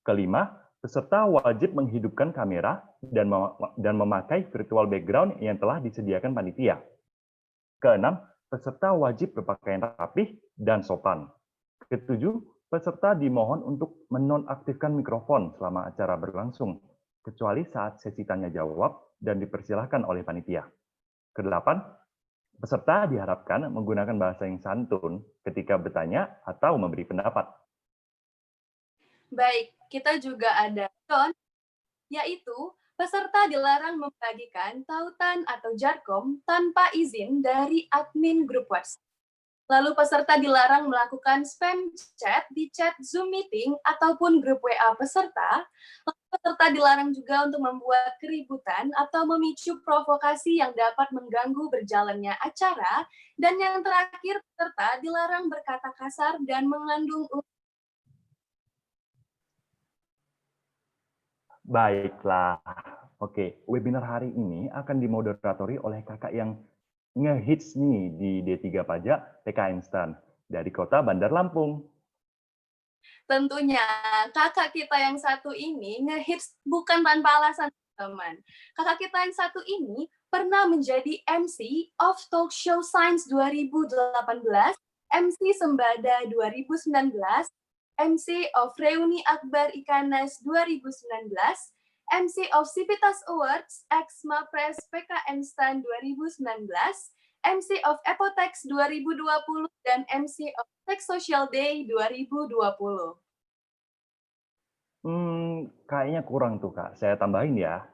Kelima, peserta wajib menghidupkan kamera dan memakai virtual background yang telah disediakan panitia. Keenam, peserta wajib berpakaian rapih dan sopan. Ketujuh, peserta dimohon untuk menonaktifkan mikrofon selama acara berlangsung, kecuali saat sesi tanya jawab dan dipersilahkan oleh panitia. Kedelapan, peserta diharapkan menggunakan bahasa yang santun ketika bertanya atau memberi pendapat. Baik, kita juga ada John, yaitu peserta dilarang membagikan tautan atau jargon tanpa izin dari admin grup WhatsApp. Lalu peserta dilarang melakukan spam chat di chat Zoom meeting ataupun grup WA peserta. Lalu peserta dilarang juga untuk membuat keributan atau memicu provokasi yang dapat mengganggu berjalannya acara. Dan yang terakhir, peserta dilarang berkata kasar dan mengandung. Baiklah. Oke, webinar hari ini akan dimoderatori oleh kakak yang ngehits nih di D3 Pajak TK Instan dari Kota Bandar Lampung. Tentunya kakak kita yang satu ini ngehits bukan tanpa alasan, teman. Kakak kita yang satu ini pernah menjadi MC of Talk Show Science 2018, MC Sembada 2019, MC of Reuni Akbar Ikanas 2019, MC of Civitas Awards X Mapres PKN Stan 2019, MC of Epotex 2020, dan MC of Tech Social Day 2020. Kayaknya kurang tuh Kak, saya tambahin ya.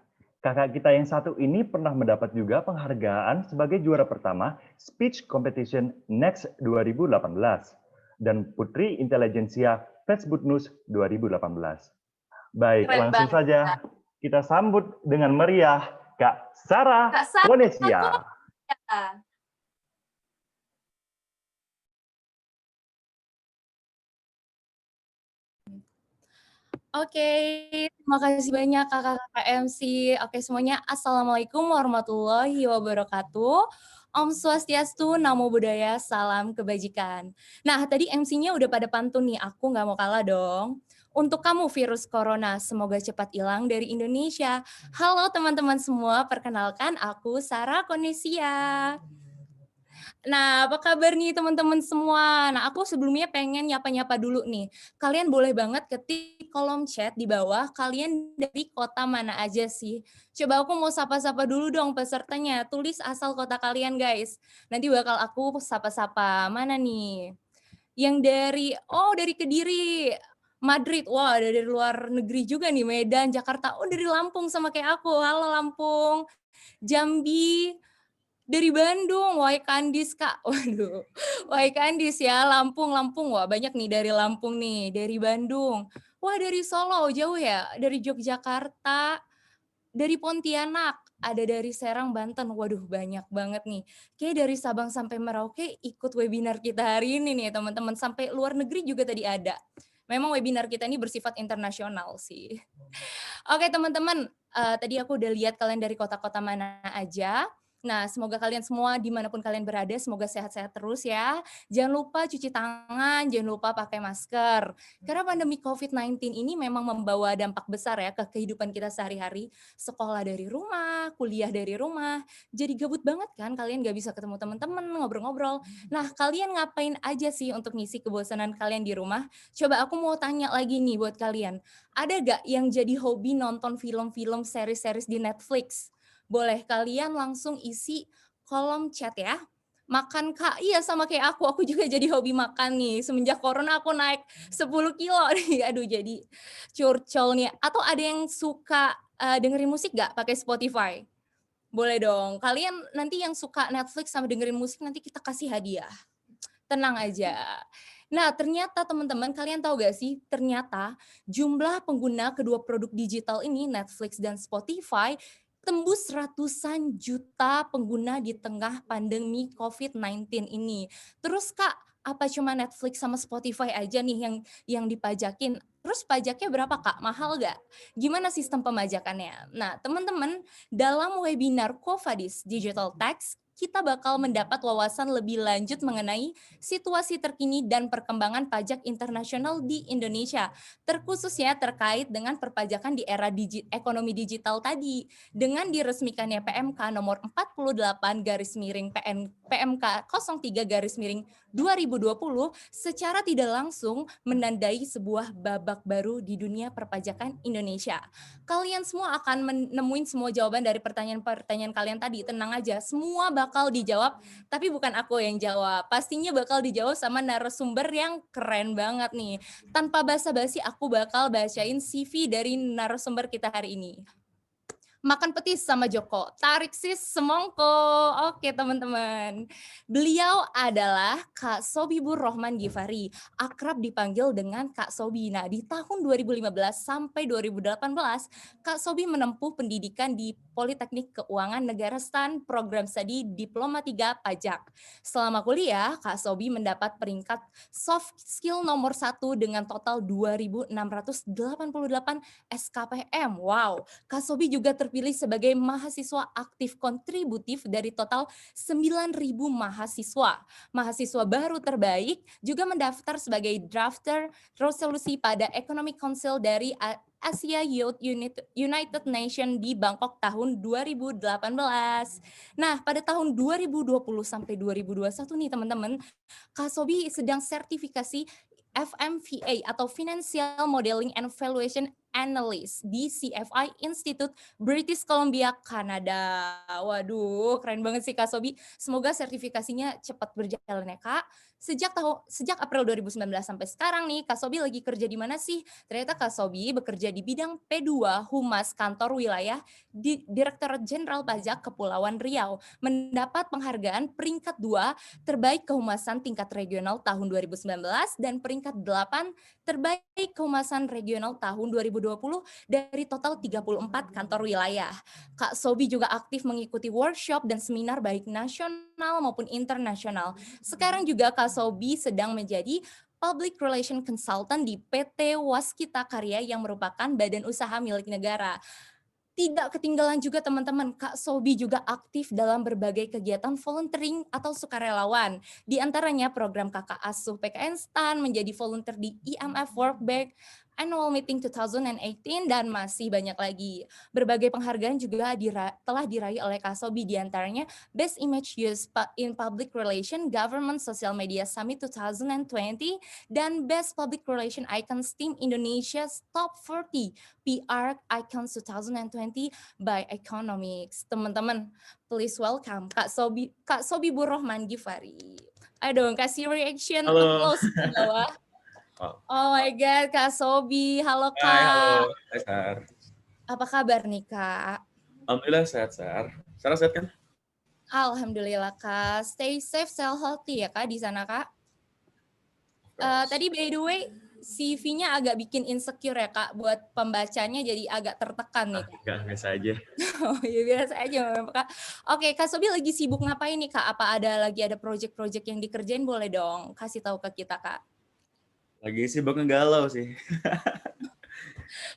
Kakak kita yang satu ini pernah mendapat juga penghargaan sebagai juara pertama Speech Competition Next 2018 dan Putri Intelijensia Facebook News 2018. Baik, Keren langsung banget, saja Kak. kita sambut dengan meriah Kak Sarah Kak Sarah Konesia. Oke, terima kasih banyak kakak-kakak MC. Oke semuanya, Assalamualaikum warahmatullahi wabarakatuh. Om Swastiastu, Namo Buddhaya, salam kebajikan. Nah, tadi MC-nya udah pada pantun nih, aku nggak mau kalah dong. Untuk kamu virus corona, semoga cepat hilang dari Indonesia. Halo teman-teman semua, perkenalkan aku Sarah Konesia. Nah, apa kabar nih teman-teman semua? Nah, aku sebelumnya pengen nyapa-nyapa dulu nih. Kalian boleh banget ketik kolom chat di bawah, kalian dari kota mana aja sih? Coba aku mau sapa-sapa dulu dong pesertanya. Tulis asal kota kalian, guys. Nanti bakal aku sapa-sapa. Mana nih? Yang dari Kediri. Madrid, wah ada dari luar negeri juga nih, Medan, Jakarta. Oh dari Lampung sama kayak aku. Halo Lampung. Jambi, dari Bandung, wahai Kandis Kak. Waduh, wahai Kandis ya, Lampung. Wah banyak nih dari Lampung nih, dari Bandung. Wah dari Solo, jauh ya, dari Yogyakarta, dari Pontianak, ada dari Serang, Banten. Waduh banyak banget nih. Kayak dari Sabang sampai Merauke ikut webinar kita hari ini nih teman-teman. Sampai luar negeri juga tadi ada. Memang webinar kita ini bersifat internasional sih. Oke teman-teman, tadi aku udah lihat kalian dari kota-kota mana aja. Nah, semoga kalian semua dimanapun kalian berada, semoga sehat-sehat terus ya. Jangan lupa cuci tangan, jangan lupa pakai masker. Karena pandemi COVID-19 ini memang membawa dampak besar ya ke kehidupan kita sehari-hari. Sekolah dari rumah, kuliah dari rumah. Jadi gabut banget kan, kalian gak bisa ketemu teman-teman, ngobrol-ngobrol. Nah, kalian ngapain aja sih untuk ngisi kebosanan kalian di rumah? Coba aku mau tanya lagi nih buat kalian. Ada gak yang jadi hobi nonton film-film, series-series di Netflix? Boleh kalian langsung isi kolom chat ya. Makan Kak, iya sama kayak aku juga jadi hobi makan nih. Semenjak corona aku naik 10 kilo nih, aduh jadi curcol nih. Atau ada yang suka dengerin musik gak pakai Spotify? Boleh dong, kalian nanti yang suka Netflix sama dengerin musik nanti kita kasih hadiah. Tenang aja. Nah, ternyata teman-teman, kalian tahu gak sih, ternyata jumlah pengguna kedua produk digital ini, Netflix dan Spotify, tembus ratusan juta pengguna di tengah pandemi COVID-19 ini. Terus Kak, apa cuma Netflix sama Spotify aja nih yang dipajakin? Terus pajaknya berapa Kak? Mahal gak? Gimana sistem pemajakannya? Nah, teman-teman, dalam webinar Covadis Digital Tax kita bakal mendapat wawasan lebih lanjut mengenai situasi terkini dan perkembangan pajak internasional di Indonesia, terkhususnya terkait dengan perpajakan di era ekonomi digital tadi. Dengan diresmikannya PMK nomor 48 garis miring PMK 03 garis miring 2020 secara tidak langsung menandai sebuah babak baru di dunia perpajakan Indonesia. Kalian semua akan menemuin semua jawaban dari pertanyaan-pertanyaan kalian tadi. Tenang aja, semua bakal dijawab, tapi bukan aku yang jawab. Pastinya bakal dijawab sama narasumber yang keren banget nih. Tanpa basa-basi, aku bakal bacain CV dari narasumber kita hari ini. Makan petis sama Joko, tarik sis semongko. Oke teman-teman. Beliau adalah Kak Sobibur Rohman Gifari, akrab dipanggil dengan Kak Sobi. Nah, di tahun 2015 sampai 2018, Kak Sobi menempuh pendidikan di Politeknik Keuangan Negara STAN, program studi Diploma 3 Pajak. Selama kuliah, Kak Sobi mendapat peringkat soft skill nomor 1 dengan total 2.688 SKPM. Wow, Kak Sobi juga terpilih sebagai mahasiswa aktif kontributif dari total 9.000 mahasiswa. Mahasiswa baru terbaik juga mendaftar sebagai drafter resolusi pada Economic Council dari Asia Youth United Nations di Bangkok tahun 2018. Nah, pada tahun 2020 sampai 2021 nih teman-teman, Kak Sobi sedang sertifikasi FMVA atau Financial Modeling and Valuation Analyst di CFI Institute British Columbia, Kanada. Waduh, keren banget sih Kak Sobi. Semoga sertifikasinya cepat berjalan ya Kak. Sejak April 2019 sampai sekarang nih, Kak Sobi lagi kerja di mana sih? Ternyata Kak Sobi bekerja di bidang P2 Humas Kantor Wilayah di Direktorat Jenderal Pajak Kepulauan Riau. Mendapat penghargaan peringkat 2 terbaik kehumasan tingkat regional tahun 2019 dan peringkat 8 terbaik kehumasan regional tahun 2020 dari total 34 kantor wilayah. Kak Sobi juga aktif mengikuti workshop dan seminar baik nasional maupun internasional. Sekarang juga Kak Sobi sedang menjadi Public Relation Consultant di PT Waskita Karya yang merupakan badan usaha milik negara. Tidak ketinggalan juga teman-teman, Kak Sobi juga aktif dalam berbagai kegiatan volunteering atau sukarelawan. Di antaranya program Kakak Asuh PKN STAN, menjadi volunteer di IMF World Bank, Annual Meeting 2018, dan masih banyak lagi. Berbagai penghargaan juga telah diraih oleh Kak Sobi, di antaranya Best Image Use in Public Relation Government Social Media Summit 2020, dan Best Public Relation Icons Team Indonesia's Top 40 PR Icons 2020 by Economics. Teman-teman, please welcome Kak Sobibur Rohman Gifari. Ayo dong, kasih reaction applause ke bawah. Oh my God, Kak Sobi. Halo Kak. Hai, halo. Hai, Sar. Apa kabar nih Kak? Alhamdulillah sehat, Sar. Sarah sehat kan? Alhamdulillah Kak. Stay safe, stay healthy ya Kak di sana Kak. Tadi by the way, CV-nya agak bikin insecure ya Kak, buat pembacanya jadi agak tertekan nih. Enggak, biasa aja. Oh ya biasa aja Kak. Oke, Kak Sobi lagi sibuk ngapain nih Kak? Apa lagi ada project-project yang dikerjain, boleh dong kasih tahu ke kita Kak. Lagi sibuk ngegalau sih.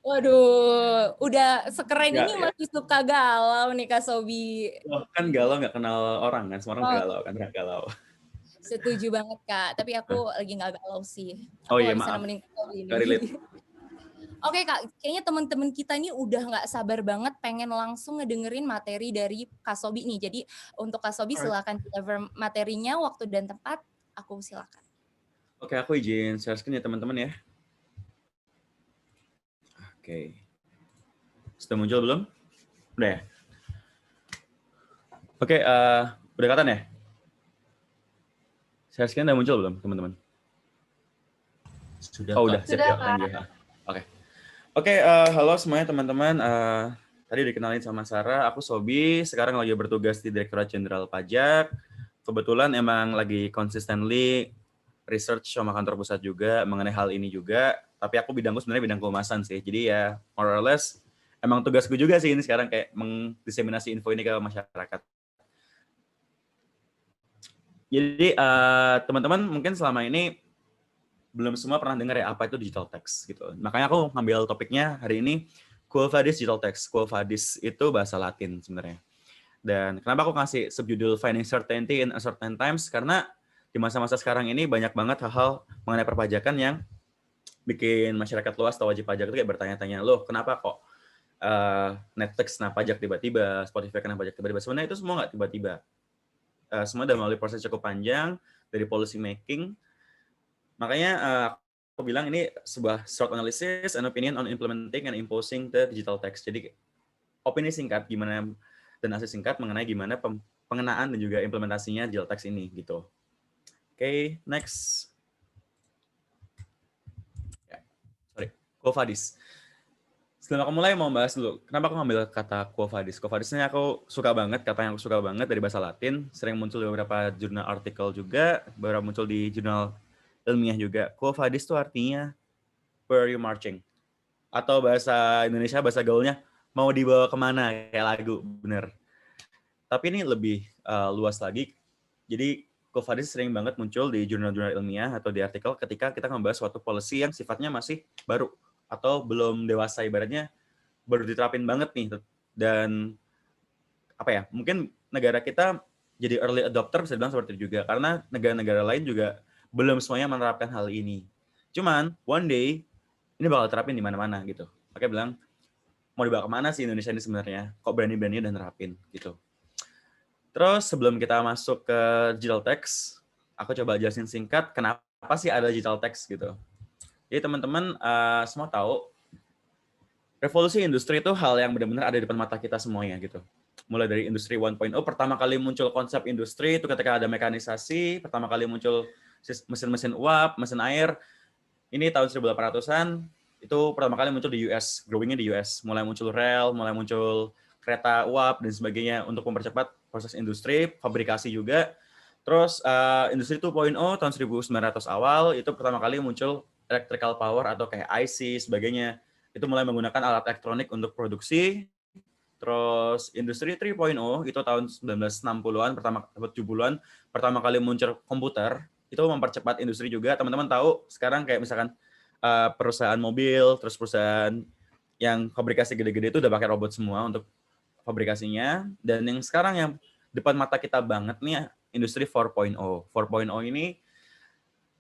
Waduh, udah sekeren ini Ya. masih suka galau nih Kak Sobi. Oh, kan galau nggak kenal orang kan, semua orang galau kan, galau. Setuju banget Kak, tapi aku lagi nggak galau sih. Oh aku iya, bisa maaf. nemenin Kak Sobi ini. Nggak relate. Oke Kak, kayaknya teman-teman kita ini udah nggak sabar banget pengen langsung ngedengerin materi dari Kak Sobi nih. Jadi untuk Kak Sobi silakan deliver materinya, waktu dan tempat, aku silakan. Oke, aku izin share screen ya teman-teman ya. Oke. Sudah muncul belum? Udah ya? Oke, udah kelihatan ya? Share screen udah muncul belum teman-teman? Sudah. Oh, udah. Sudah, Kak. Oke, halo semuanya teman-teman. Tadi dikenalin sama Sarah, aku Sobi, sekarang lagi bertugas di Direktorat Jenderal Pajak. Kebetulan emang lagi consistently research sama kantor pusat juga mengenai hal ini juga, tapi aku bidangku sebenarnya bidang kehumasan sih. Jadi ya more or less emang tugasku juga sih ini sekarang kayak mendiseminasi info ini ke masyarakat. Jadi teman-teman mungkin selama ini belum semua pernah dengar ya apa itu digital tax gitu. Makanya aku ngambil topiknya hari ini Quo Vadis Digital Tax. Quo Vadis itu bahasa Latin sebenarnya. Dan kenapa aku kasih subjudul Finding Certainty in Uncertain Times? Karena di masa-masa sekarang ini banyak banget hal-hal mengenai perpajakan yang bikin masyarakat luas atau wajib pajak itu kayak bertanya-tanya, loh kenapa kok Netflix kena pajak tiba-tiba, Spotify kena pajak tiba-tiba. Sebenarnya itu semua nggak tiba-tiba. Semua udah melalui proses cukup panjang dari policy making. Makanya aku bilang ini sebuah short analysis and opinion on implementing and imposing the digital tax. Jadi opini singkat gimana dan hasil singkat mengenai gimana pengenaan dan juga implementasinya digital tax ini gitu. Oke, next. Quo Vadis. Sebelum aku mulai mau bahas dulu, kenapa aku ngambil kata Quo Vadis? Quo Vadis ini aku suka banget, kata yang aku suka banget dari bahasa Latin, sering muncul di beberapa jurnal artikel juga, beberapa muncul di jurnal ilmiah juga. Quo Vadis itu artinya where you marching. Atau bahasa Indonesia, bahasa gaulnya, mau dibawa kemana, kayak lagu, bener. Tapi ini lebih luas lagi, jadi Quo Vadis sering banget muncul di jurnal-jurnal ilmiah atau di artikel ketika kita membahas suatu policy yang sifatnya masih baru, atau belum dewasa, ibaratnya baru diterapin banget nih, dan apa ya, mungkin negara kita jadi early adopter bisa dibilang seperti itu juga, karena negara-negara lain juga belum semuanya menerapkan hal ini. Cuman one day ini bakal terapin di mana-mana gitu. Makanya bilang mau dibawa kemana sih Indonesia ini sebenarnya? Kok berani-berani udah nerapin gitu. Terus sebelum kita masuk ke digital tax, aku coba jelasin singkat kenapa sih ada digital tax gitu. Jadi teman-teman semua tahu revolusi industri itu hal yang benar-benar ada di depan mata kita semuanya gitu. Mulai dari industri 1.0, pertama kali muncul konsep industri itu ketika ada mekanisasi, pertama kali muncul mesin-mesin uap, mesin air. Ini tahun 1800-an, itu pertama kali muncul di US, growing-nya di US. Mulai muncul rel, mulai muncul kereta uap dan sebagainya untuk mempercepat proses industri, fabrikasi juga. Terus industri 2.0 tahun 1900 awal itu pertama kali muncul electrical power atau kayak IC sebagainya. Itu mulai menggunakan alat elektronik untuk produksi. Terus industri 3.0 itu tahun 1960-an, 70-an pertama kali muncul komputer. Itu mempercepat industri juga. Teman-teman tahu sekarang kayak misalkan perusahaan mobil, terus perusahaan yang fabrikasi gede-gede itu udah pakai robot semua untuk fabrikasinya. Dan yang sekarang yang depan mata kita banget nih industri 4.0. 4.0 ini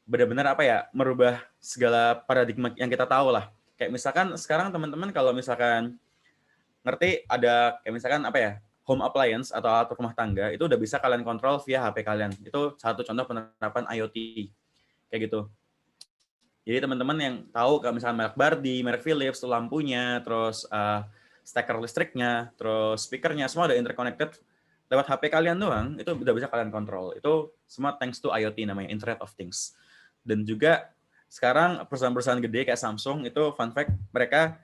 benar-benar apa ya, merubah segala paradigma yang kita tahu lah. Kayak misalkan sekarang teman-teman kalau misalkan ngerti ada kayak misalkan apa ya, home appliance atau alat rumah tangga itu udah bisa kalian kontrol via HP kalian. Itu satu contoh penerapan IoT kayak gitu. Jadi teman-teman yang tahu kalau misalkan merek Bardi, merek Philips, lampunya, terus steker listriknya, terus speakernya, semua ada interconnected lewat HP kalian doang, itu udah bisa kalian kontrol. Itu semua thanks to IoT namanya, Internet of Things. Dan juga sekarang perusahaan-perusahaan gede kayak Samsung itu fun fact, mereka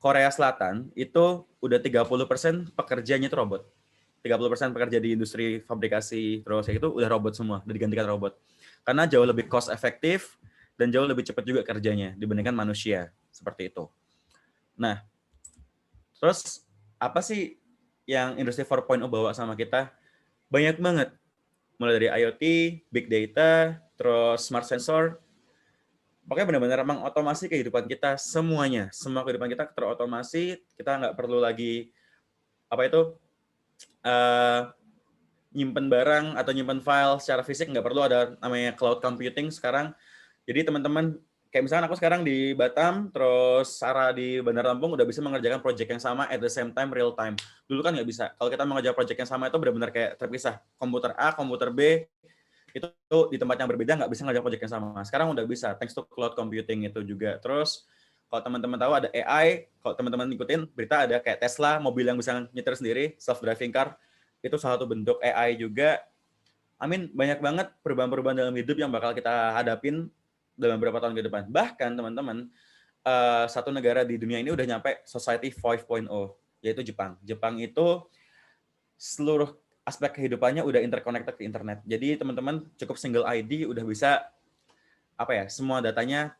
Korea Selatan itu udah 30% pekerjanya itu robot. 30% pekerja di industri fabrikasi terus itu udah robot semua, udah digantikan robot. Karena jauh lebih cost efektif dan jauh lebih cepat juga kerjanya dibandingkan manusia, seperti itu. Nah, terus apa sih yang industri 4.0 bawa sama kita? Banyak banget. Mulai dari IoT, big data, terus smart sensor. Pokoknya benar-benar mengotomasi kehidupan kita semuanya. Semua kehidupan kita terotomasi, kita nggak perlu lagi apa itu nyimpen barang atau nyimpen file secara fisik, nggak perlu ada namanya cloud computing sekarang. Jadi teman-teman, kayak misalkan aku sekarang di Batam, terus Sarah di Bandar Lampung udah bisa mengerjakan project yang sama at the same time, real time. Dulu kan nggak bisa. Kalau kita mengerjakan project yang sama itu benar-benar kayak terpisah. Komputer A, komputer B, itu di tempat yang berbeda nggak bisa ngerjakan project yang sama. Sekarang udah bisa, thanks to cloud computing itu juga. Terus kalau teman-teman tahu ada AI, kalau teman-teman ikutin berita ada kayak Tesla, mobil yang bisa nyetir sendiri, self-driving car, itu salah satu bentuk AI juga. Banyak banget perubahan-perubahan dalam hidup yang bakal kita hadapin dalam beberapa tahun ke depan. Bahkan teman-teman, satu negara di dunia ini udah nyampe Society 5.0, yaitu Jepang. Jepang itu seluruh aspek kehidupannya udah interconnected ke internet. Jadi teman-teman cukup single ID udah bisa semua datanya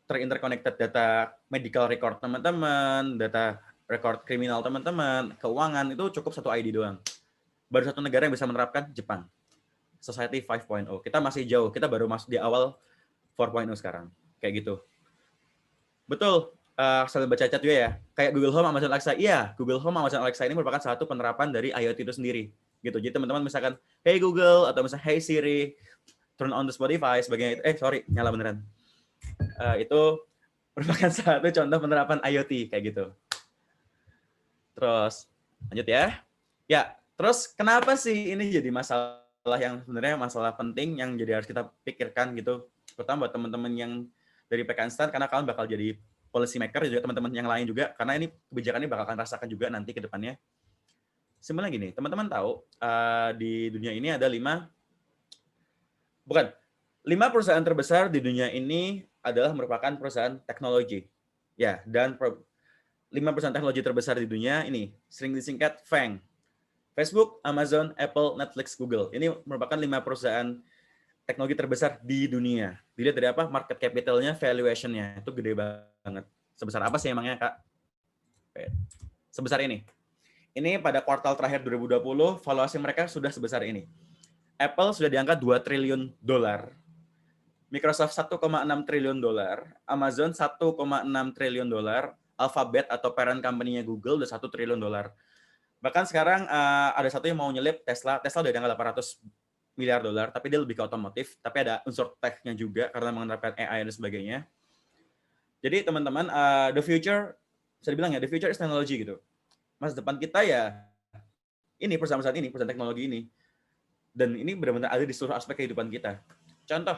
terinterconnected, data medical record teman-teman, data record kriminal teman-teman, keuangan itu cukup satu ID doang. Baru satu negara yang bisa menerapkan, Jepang. Society 5.0. Kita masih jauh, kita baru masuk di awal 4.0 sekarang. Kayak gitu. Betul, sambil baca chat juga ya. kayak Google Home, Amazon Alexa. Iya, Google Home, Amazon Alexa ini merupakan satu penerapan dari IoT itu sendiri. Gitu. Jadi teman-teman misalkan, hey Google, atau misalnya hey Siri, turn on the Spotify, sebagainya. Nyala beneran. Itu merupakan satu contoh penerapan IoT, kayak gitu. Terus, lanjut ya. Ya, terus kenapa sih ini jadi masalah yang sebenarnya masalah penting yang jadi harus kita pikirkan gitu. Terutama buat teman-teman yang dari PK Instan, karena kalian bakal jadi policy maker, juga teman-teman yang lain juga, karena ini kebijakan ini bakal akan rasakan juga nanti ke depannya. Simpelnya gini, teman-teman tahu di dunia ini ada 5 perusahaan terbesar di dunia ini adalah merupakan perusahaan teknologi. Ya, dan 5 perusahaan teknologi terbesar di dunia ini sering disingkat FANG. Facebook, Amazon, Apple, Netflix, Google. Ini merupakan 5 perusahaan teknologi terbesar di dunia. Dilihat dari apa? Market capital-nya, valuation-nya. Itu gede banget. Sebesar apa sih emangnya, Kak? Sebesar ini. Ini pada kuartal terakhir 2020, valuasi mereka sudah sebesar ini. Apple sudah diangkat $2 triliun. Microsoft $1,6 triliun. Amazon $1,6 triliun. Alphabet atau parent company-nya Google udah $1 triliun. Bahkan sekarang ada satu yang mau nyelip Tesla. Tesla udah diangkat $800 miliar, tapi dia lebih ke otomotif, tapi ada unsur tech-nya juga karena menerapkan AI dan sebagainya. Jadi teman-teman, the future, bisa dibilang ya, the future is technology gitu. Masa depan kita ya, ini perusahaan-perusahaan ini, perusahaan teknologi ini. Dan ini benar-benar ada di seluruh aspek kehidupan kita. Contoh,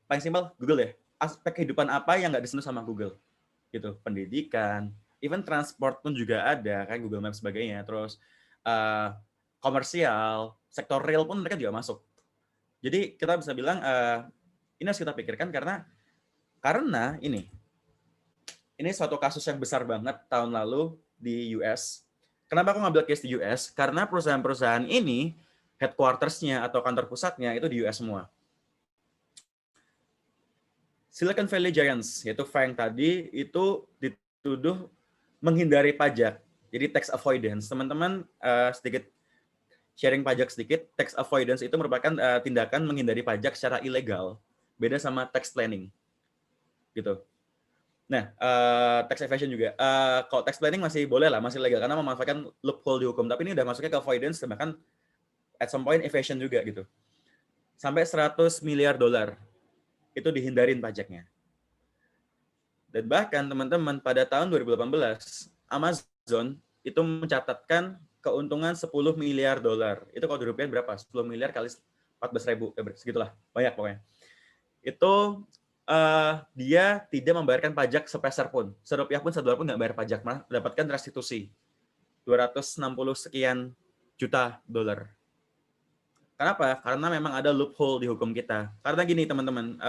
paling simpel, Google ya. Aspek kehidupan apa yang nggak disentuh sama Google? Gitu, pendidikan, even transport pun juga ada, kayak Google Maps sebagainya. Terus, komersial, sektor real pun mereka juga masuk. Jadi kita bisa bilang ini harus kita pikirkan karena ini suatu kasus yang besar banget tahun lalu di US. Kenapa aku ngambil case di US? Karena perusahaan-perusahaan ini headquarters-nya atau kantor pusatnya itu di US semua. Silicon Valley Giants, yaitu FANG tadi, itu dituduh menghindari pajak. Jadi tax avoidance. Teman-teman sedikit sharing pajak sedikit, tax avoidance itu merupakan tindakan menghindari pajak secara ilegal, beda sama tax planning, gitu. Nah, tax evasion juga. Kalau tax planning masih boleh lah, masih legal karena memanfaatkan loophole di hukum. Tapi ini udah masuknya ke avoidance, bahkan at some point evasion juga gitu. Sampai $100 miliar itu dihindarin pajaknya. Dan bahkan teman-teman pada tahun 2018 Amazon itu mencatatkan keuntungan $10 miliar. Itu kalau di rupiah berapa? 10 miliar kali 14.000, segitulah, banyak pokoknya. Itu dia tidak membayarkan pajak sepeser pun. Serupiah pun, $1 pun nggak bayar pajak, malah mendapatkan restitusi. 260 sekian juta dolar. Kenapa? Karena memang ada loophole di hukum kita. Karena gini teman-teman,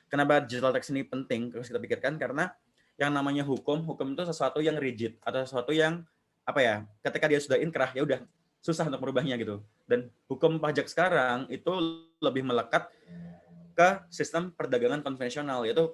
kenapa digital tax ini penting harus kita pikirkan? Karena yang namanya hukum itu sesuatu yang rigid atau sesuatu yang ketika dia sudah inkrah ya udah susah untuk merubahnya gitu. Dan hukum pajak sekarang itu lebih melekat ke sistem perdagangan konvensional, yaitu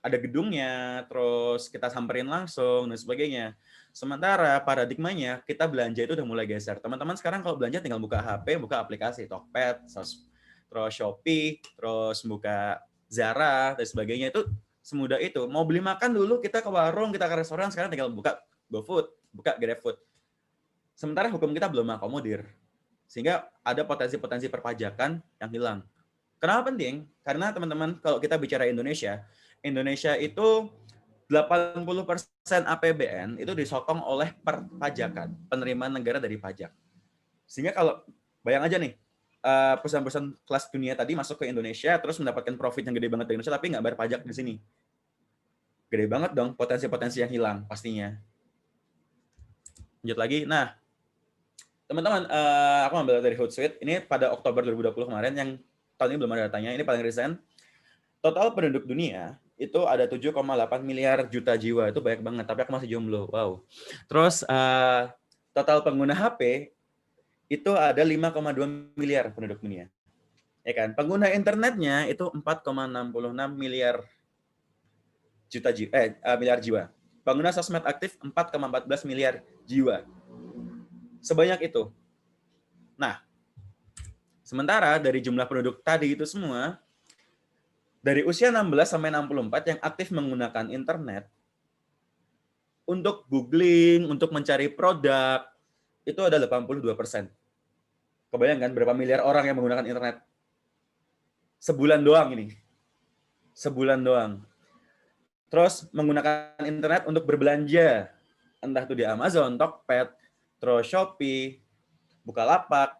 ada gedungnya, terus kita samperin langsung dan sebagainya. Sementara paradigmanya kita belanja itu udah mulai geser. Teman-teman sekarang kalau belanja tinggal buka HP, buka aplikasi Tokped, terus Shopee, terus buka Zara dan sebagainya, itu semudah itu. Mau beli makan dulu kita ke warung, kita ke restoran, sekarang tinggal buka GoFood, buka GrabFood. Sementara hukum kita belum akomodir. Sehingga ada potensi-potensi perpajakan yang hilang. Kenapa penting? Karena teman-teman kalau kita bicara Indonesia itu 80% APBN itu disokong oleh perpajakan, penerimaan negara dari pajak. Sehingga kalau bayang aja nih, perusahaan-perusahaan kelas dunia tadi masuk ke Indonesia terus mendapatkan profit yang gede banget di Indonesia tapi nggak bayar pajak di sini. Gede banget dong potensi-potensi yang hilang pastinya. Lanjut lagi. Nah, teman-teman, aku ambil dari Hootsuite. Ini pada Oktober 2020 kemarin, yang tahun ini belum ada datanya, ini paling recent. Total penduduk dunia itu ada 7,8 miliar juta jiwa. Itu banyak banget, tapi aku masih jomblo. Wow. Terus total pengguna HP itu ada 5,2 miliar penduduk dunia. Ya kan? Pengguna internetnya itu 4,66 miliar miliar jiwa. Pengguna sosmed aktif 4,14 miliar jiwa. Sebanyak itu. Nah, sementara dari jumlah penduduk tadi itu semua, dari usia 16 sampai 64 yang aktif menggunakan internet, untuk googling, untuk mencari produk, itu ada 82%. Kebayang kan berapa miliar orang yang menggunakan internet? Sebulan doang ini. Sebulan doang. Terus menggunakan internet untuk berbelanja. Entah itu di Amazon, Tokped, terus Shopee, Bukalapak,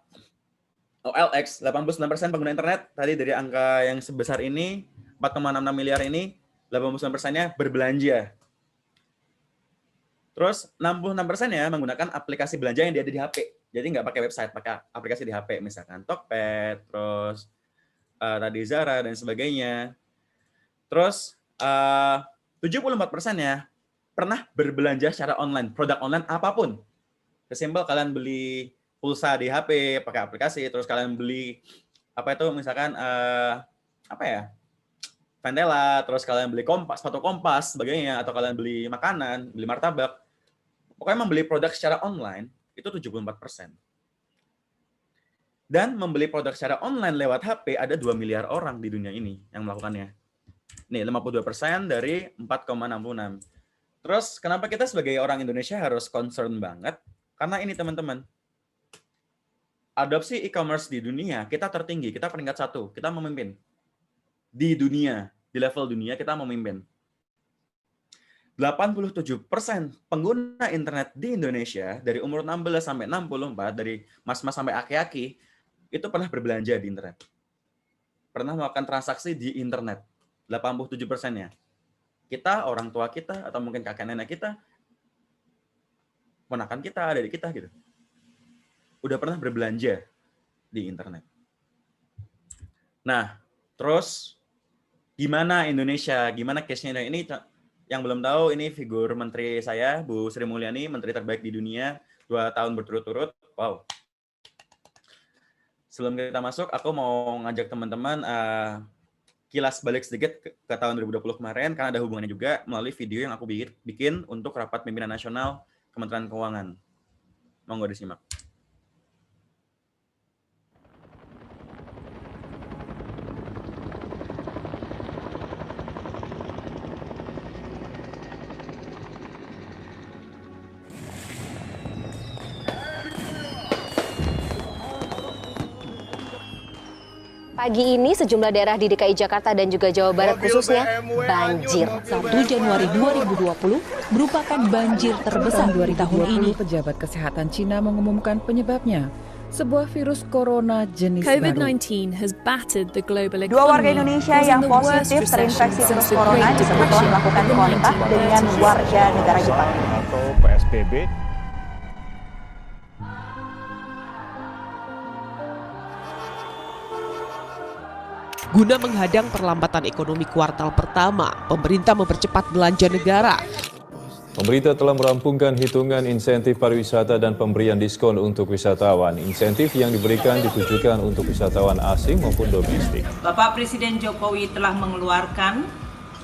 OLX, 89% pengguna internet. Tadi dari angka yang sebesar ini, 4,66 miliar ini, 89%-nya berbelanja. Terus 66%-nya menggunakan aplikasi belanja yang ada di HP. Jadi nggak pakai website, pakai aplikasi di HP. Misalkan Tokped, terus tadi Zara, dan sebagainya. Terus 74%-nya pernah berbelanja secara online, produk online apapun. Sesimpel kalian beli pulsa di HP pakai aplikasi, terus kalian beli apa itu misalkan Ventela, terus kalian beli sepatu kompas, sebagainya, atau kalian beli makanan, beli martabak. Pokoknya membeli produk secara online itu 74%. Dan membeli produk secara online lewat HP ada 2 miliar orang di dunia ini yang melakukannya. Nih, 52% dari 4,66. Terus kenapa kita sebagai orang Indonesia harus concern banget? Karena ini teman-teman, adopsi e-commerce di dunia kita tertinggi, kita peringkat 1, kita memimpin. Di dunia, di level dunia kita memimpin. 87% pengguna internet di Indonesia dari umur 16 sampai 64, dari mas-mas sampai aki-aki, itu pernah berbelanja di internet. Pernah melakukan transaksi di internet. 87%-nya. Kita, orang tua kita, atau mungkin kakek nenek kita, ponakan kita, adik kita gitu. Udah pernah berbelanja di internet. Nah, terus gimana Indonesia? Gimana case-nya ini? Yang belum tahu, ini figur menteri saya, Bu Sri Mulyani, menteri terbaik di dunia, 2 tahun berturut-turut. Wow. Sebelum kita masuk, aku mau ngajak teman-teman kilas balik sedikit ke tahun 2020 kemarin, karena ada hubungannya juga melalui video yang aku bikin untuk Rapat Pimpinan Nasional Kementerian Keuangan. Monggo disimak. Pagi ini sejumlah daerah di DKI Jakarta dan juga Jawa Barat khususnya banjir. 1 Januari 2020 merupakan banjir terbesar di tahun ini. Pejabat kesehatan Cina mengumumkan penyebabnya, sebuah virus corona jenis COVID-19 has battered the global economy. 2 warga Indonesia yang positif terinfeksi virus corona disebut telah melakukan kontak dengan warga negara Jepang. Atau PSBB. Guna menghadang perlambatan ekonomi kuartal pertama, pemerintah mempercepat belanja negara. Pemerintah telah merampungkan hitungan insentif pariwisata dan pemberian diskon untuk wisatawan. Insentif yang diberikan ditujukan untuk wisatawan asing maupun domestik. Bapak Presiden Jokowi telah mengeluarkan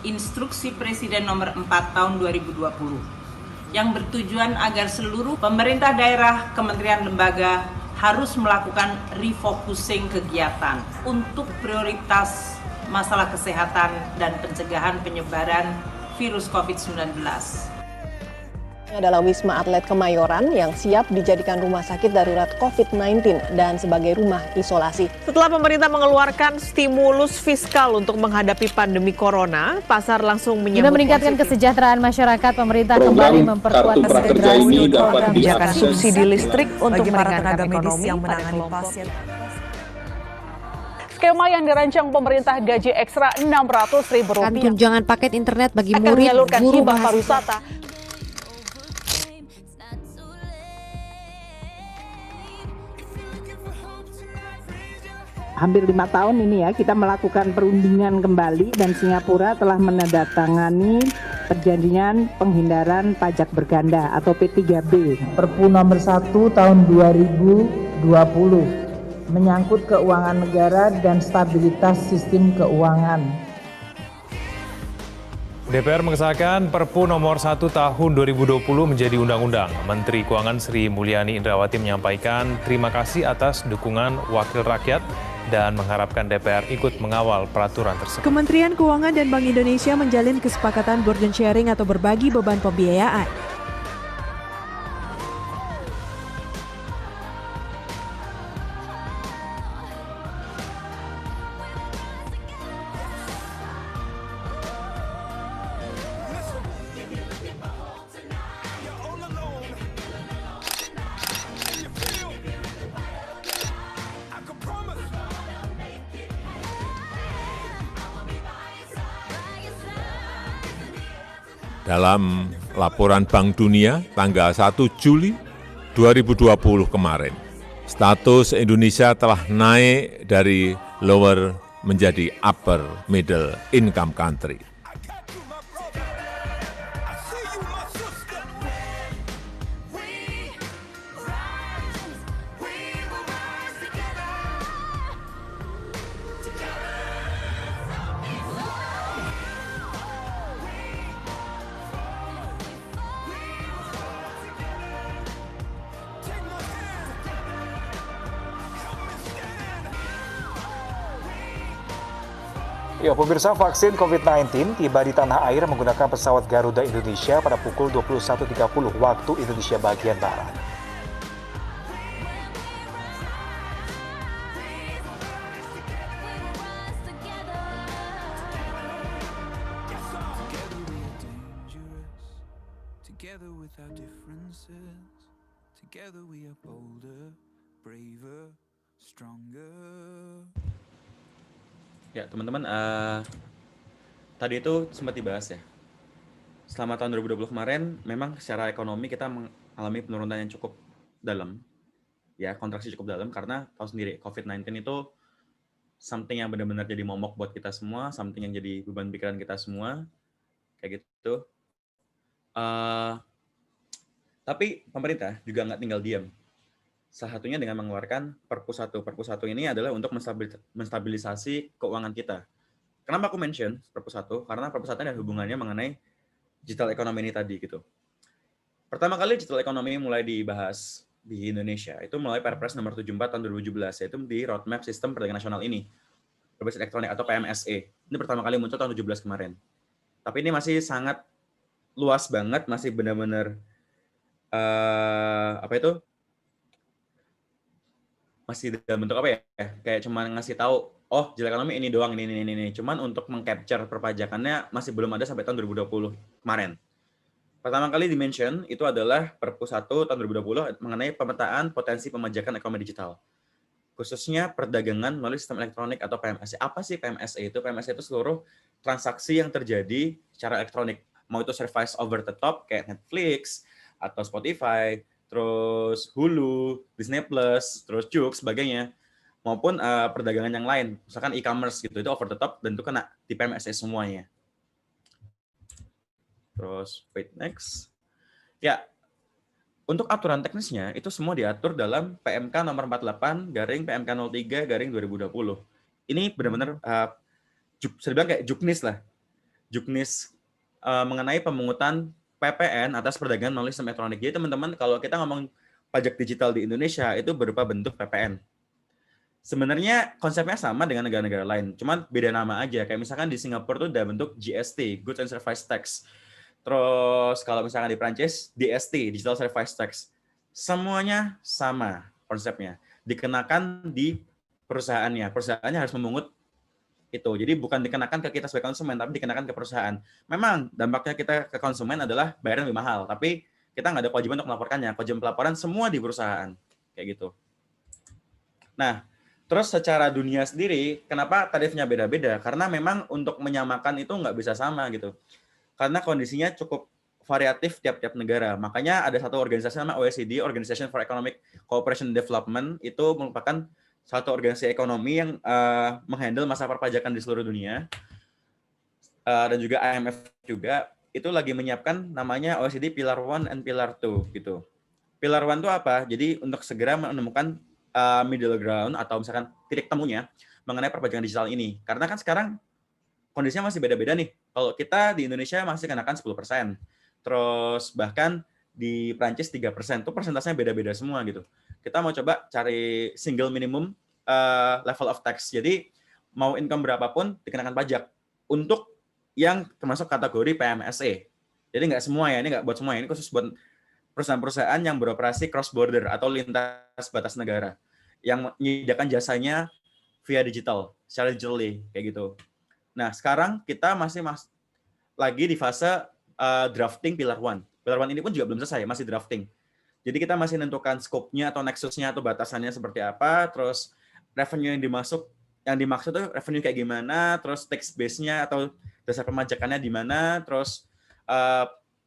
Instruksi Presiden nomor 4 tahun 2020 yang bertujuan agar seluruh pemerintah daerah, kementerian, lembaga harus melakukan refocusing kegiatan untuk prioritas masalah kesehatan dan pencegahan penyebaran virus COVID-19. Ini adalah Wisma Atlet Kemayoran yang siap dijadikan rumah sakit darurat COVID-19 dan sebagai rumah isolasi. Setelah pemerintah mengeluarkan stimulus fiskal untuk menghadapi pandemi corona, pasar langsung menyambut. Guna meningkatkan kesejahteraan masyarakat, pemerintah kembali memperkuat integrasi program kebijakan subsidi listrik untuk para tenaga medis yang menangani pasien. Skema yang dirancang pemerintah gaji ekstra Rp600.000. Tunjangan paket internet bagi akan murid, menyalurkan guru, hibah pariwisata. Hampir 5 tahun ini ya kita melakukan perundingan kembali dan Singapura telah menandatangani perjanjian penghindaran pajak berganda atau P3B. Perpu nomor 1 tahun 2020 menyangkut keuangan negara dan stabilitas sistem keuangan. DPR mengesahkan Perpu nomor 1 tahun 2020 menjadi undang-undang. Menteri Keuangan Sri Mulyani Indrawati menyampaikan terima kasih atas dukungan wakil rakyat dan mengharapkan DPR ikut mengawal peraturan tersebut. Kementerian Keuangan dan Bank Indonesia menjalin kesepakatan burden sharing atau berbagi beban pembiayaan. Dalam laporan Bank Dunia tanggal 1 Juli 2020 kemarin, status Indonesia telah naik dari lower menjadi upper middle income country. Ya, pemirsa, vaksin COVID-19 tiba di tanah air menggunakan pesawat Garuda Indonesia pada pukul 21.30 waktu Indonesia bagian Barat. Ya, teman-teman, tadi itu sempat dibahas ya. Selama tahun 2020 kemarin, memang secara ekonomi kita mengalami penurunan yang cukup dalam. Ya, kontraksi cukup dalam karena tahu sendiri COVID-19 itu something yang benar-benar jadi momok buat kita semua, something yang jadi beban pikiran kita semua, kayak gitu. Tapi pemerintah juga nggak tinggal diam. Salah satunya dengan mengeluarkan Perpu 1. Perpu 1 ini adalah untuk menstabilisasi keuangan kita. Kenapa aku mention Perpu 1? Karena Perpu 1 ada hubungannya mengenai digital economy ini tadi gitu. Pertama kali digital economy mulai dibahas di Indonesia itu melalui Perpres nomor 74 tahun 2017, yaitu di Roadmap Sistem Perdagangan Nasional ini, berbasis elektronik atau PMSE. Ini pertama kali muncul tahun 2017 kemarin. Tapi ini masih sangat luas banget, masih benar-benar masih dalam bentuk apa ya? Kayak cuma ngasih tahu, oh digital ekonomi ini doang, ini. Cuman untuk meng-capture perpajakannya masih belum ada sampai tahun 2020 kemarin. Pertama kali di-mention itu adalah Perpu 1 tahun 2020 mengenai pemetaan potensi pemajakan ekonomi digital. Khususnya perdagangan melalui sistem elektronik atau PMSE. Apa sih PMSE itu? PMSE itu seluruh transaksi yang terjadi secara elektronik. Mau itu service over the top kayak Netflix atau Spotify, terus Hulu, Disney Plus, terus Joox, sebagainya, maupun perdagangan yang lain, misalkan e-commerce gitu, itu over the top dan itu kena di PMSE semuanya. Terus, wait, next. Ya, untuk aturan teknisnya, itu semua diatur dalam PMK nomor 48 garing PMK 03 garing 2020. Ini benar-benar, saya bilang kayak juknis lah. Juknis mengenai pemungutan PPN atas perdagangan melalui sistem elektronik. Jadi teman-teman, kalau kita ngomong pajak digital di Indonesia itu berupa bentuk PPN. Sebenarnya konsepnya sama dengan negara-negara lain, cuman beda nama aja. Kayak misalkan di Singapura tuh ada bentuk GST, Goods and Service Tax. Terus kalau misalkan di Prancis, DST, Digital Service Tax. Semuanya sama konsepnya. Dikenakan di perusahaannya. Perusahaannya harus memungut itu. Jadi bukan dikenakan ke kita sebagai konsumen, tapi dikenakan ke perusahaan. Memang dampaknya kita ke konsumen adalah bayar lebih mahal, tapi kita nggak ada kewajiban untuk melaporkannya. Kewajiban pelaporan semua di perusahaan. Kayak gitu. Nah, terus secara dunia sendiri, kenapa tarifnya beda-beda? Karena memang untuk menyamakan itu nggak bisa sama gitu. Karena kondisinya cukup variatif tiap-tiap negara. Makanya ada satu organisasi namanya OECD, Organization for Economic Cooperation and Development, itu merupakan satu organisasi ekonomi yang menghandle masalah perpajakan di seluruh dunia, dan juga IMF juga, itu lagi menyiapkan namanya OECD Pillar 1 and Pillar 2 gitu. Pillar 1 itu apa? Jadi untuk segera menemukan middle ground atau misalkan titik temunya mengenai perpajakan digital ini. Karena kan sekarang kondisinya masih beda-beda nih. Kalau kita di Indonesia masih kenakan 10%, terus bahkan di Prancis 3%, itu persentasenya beda-beda semua gitu. Kita mau coba cari single minimum level of tax. Jadi mau income berapapun dikenakan pajak untuk yang termasuk kategori PMSE. Jadi nggak semua ya, ini nggak buat semua ya. Ini khusus buat perusahaan-perusahaan yang beroperasi cross border atau lintas batas negara, yang menyediakan jasanya via digital, secara digitally kayak gitu. Nah sekarang kita masih lagi di fase drafting Pillar 1. Pillar 1 ini pun juga belum selesai, masih drafting. Jadi kita masih menentukan scope-nya atau nexus-nya atau batasannya seperti apa, terus revenue yang dimaksud itu revenue kayak gimana, terus tax base-nya atau dasar pemajakannya di mana, terus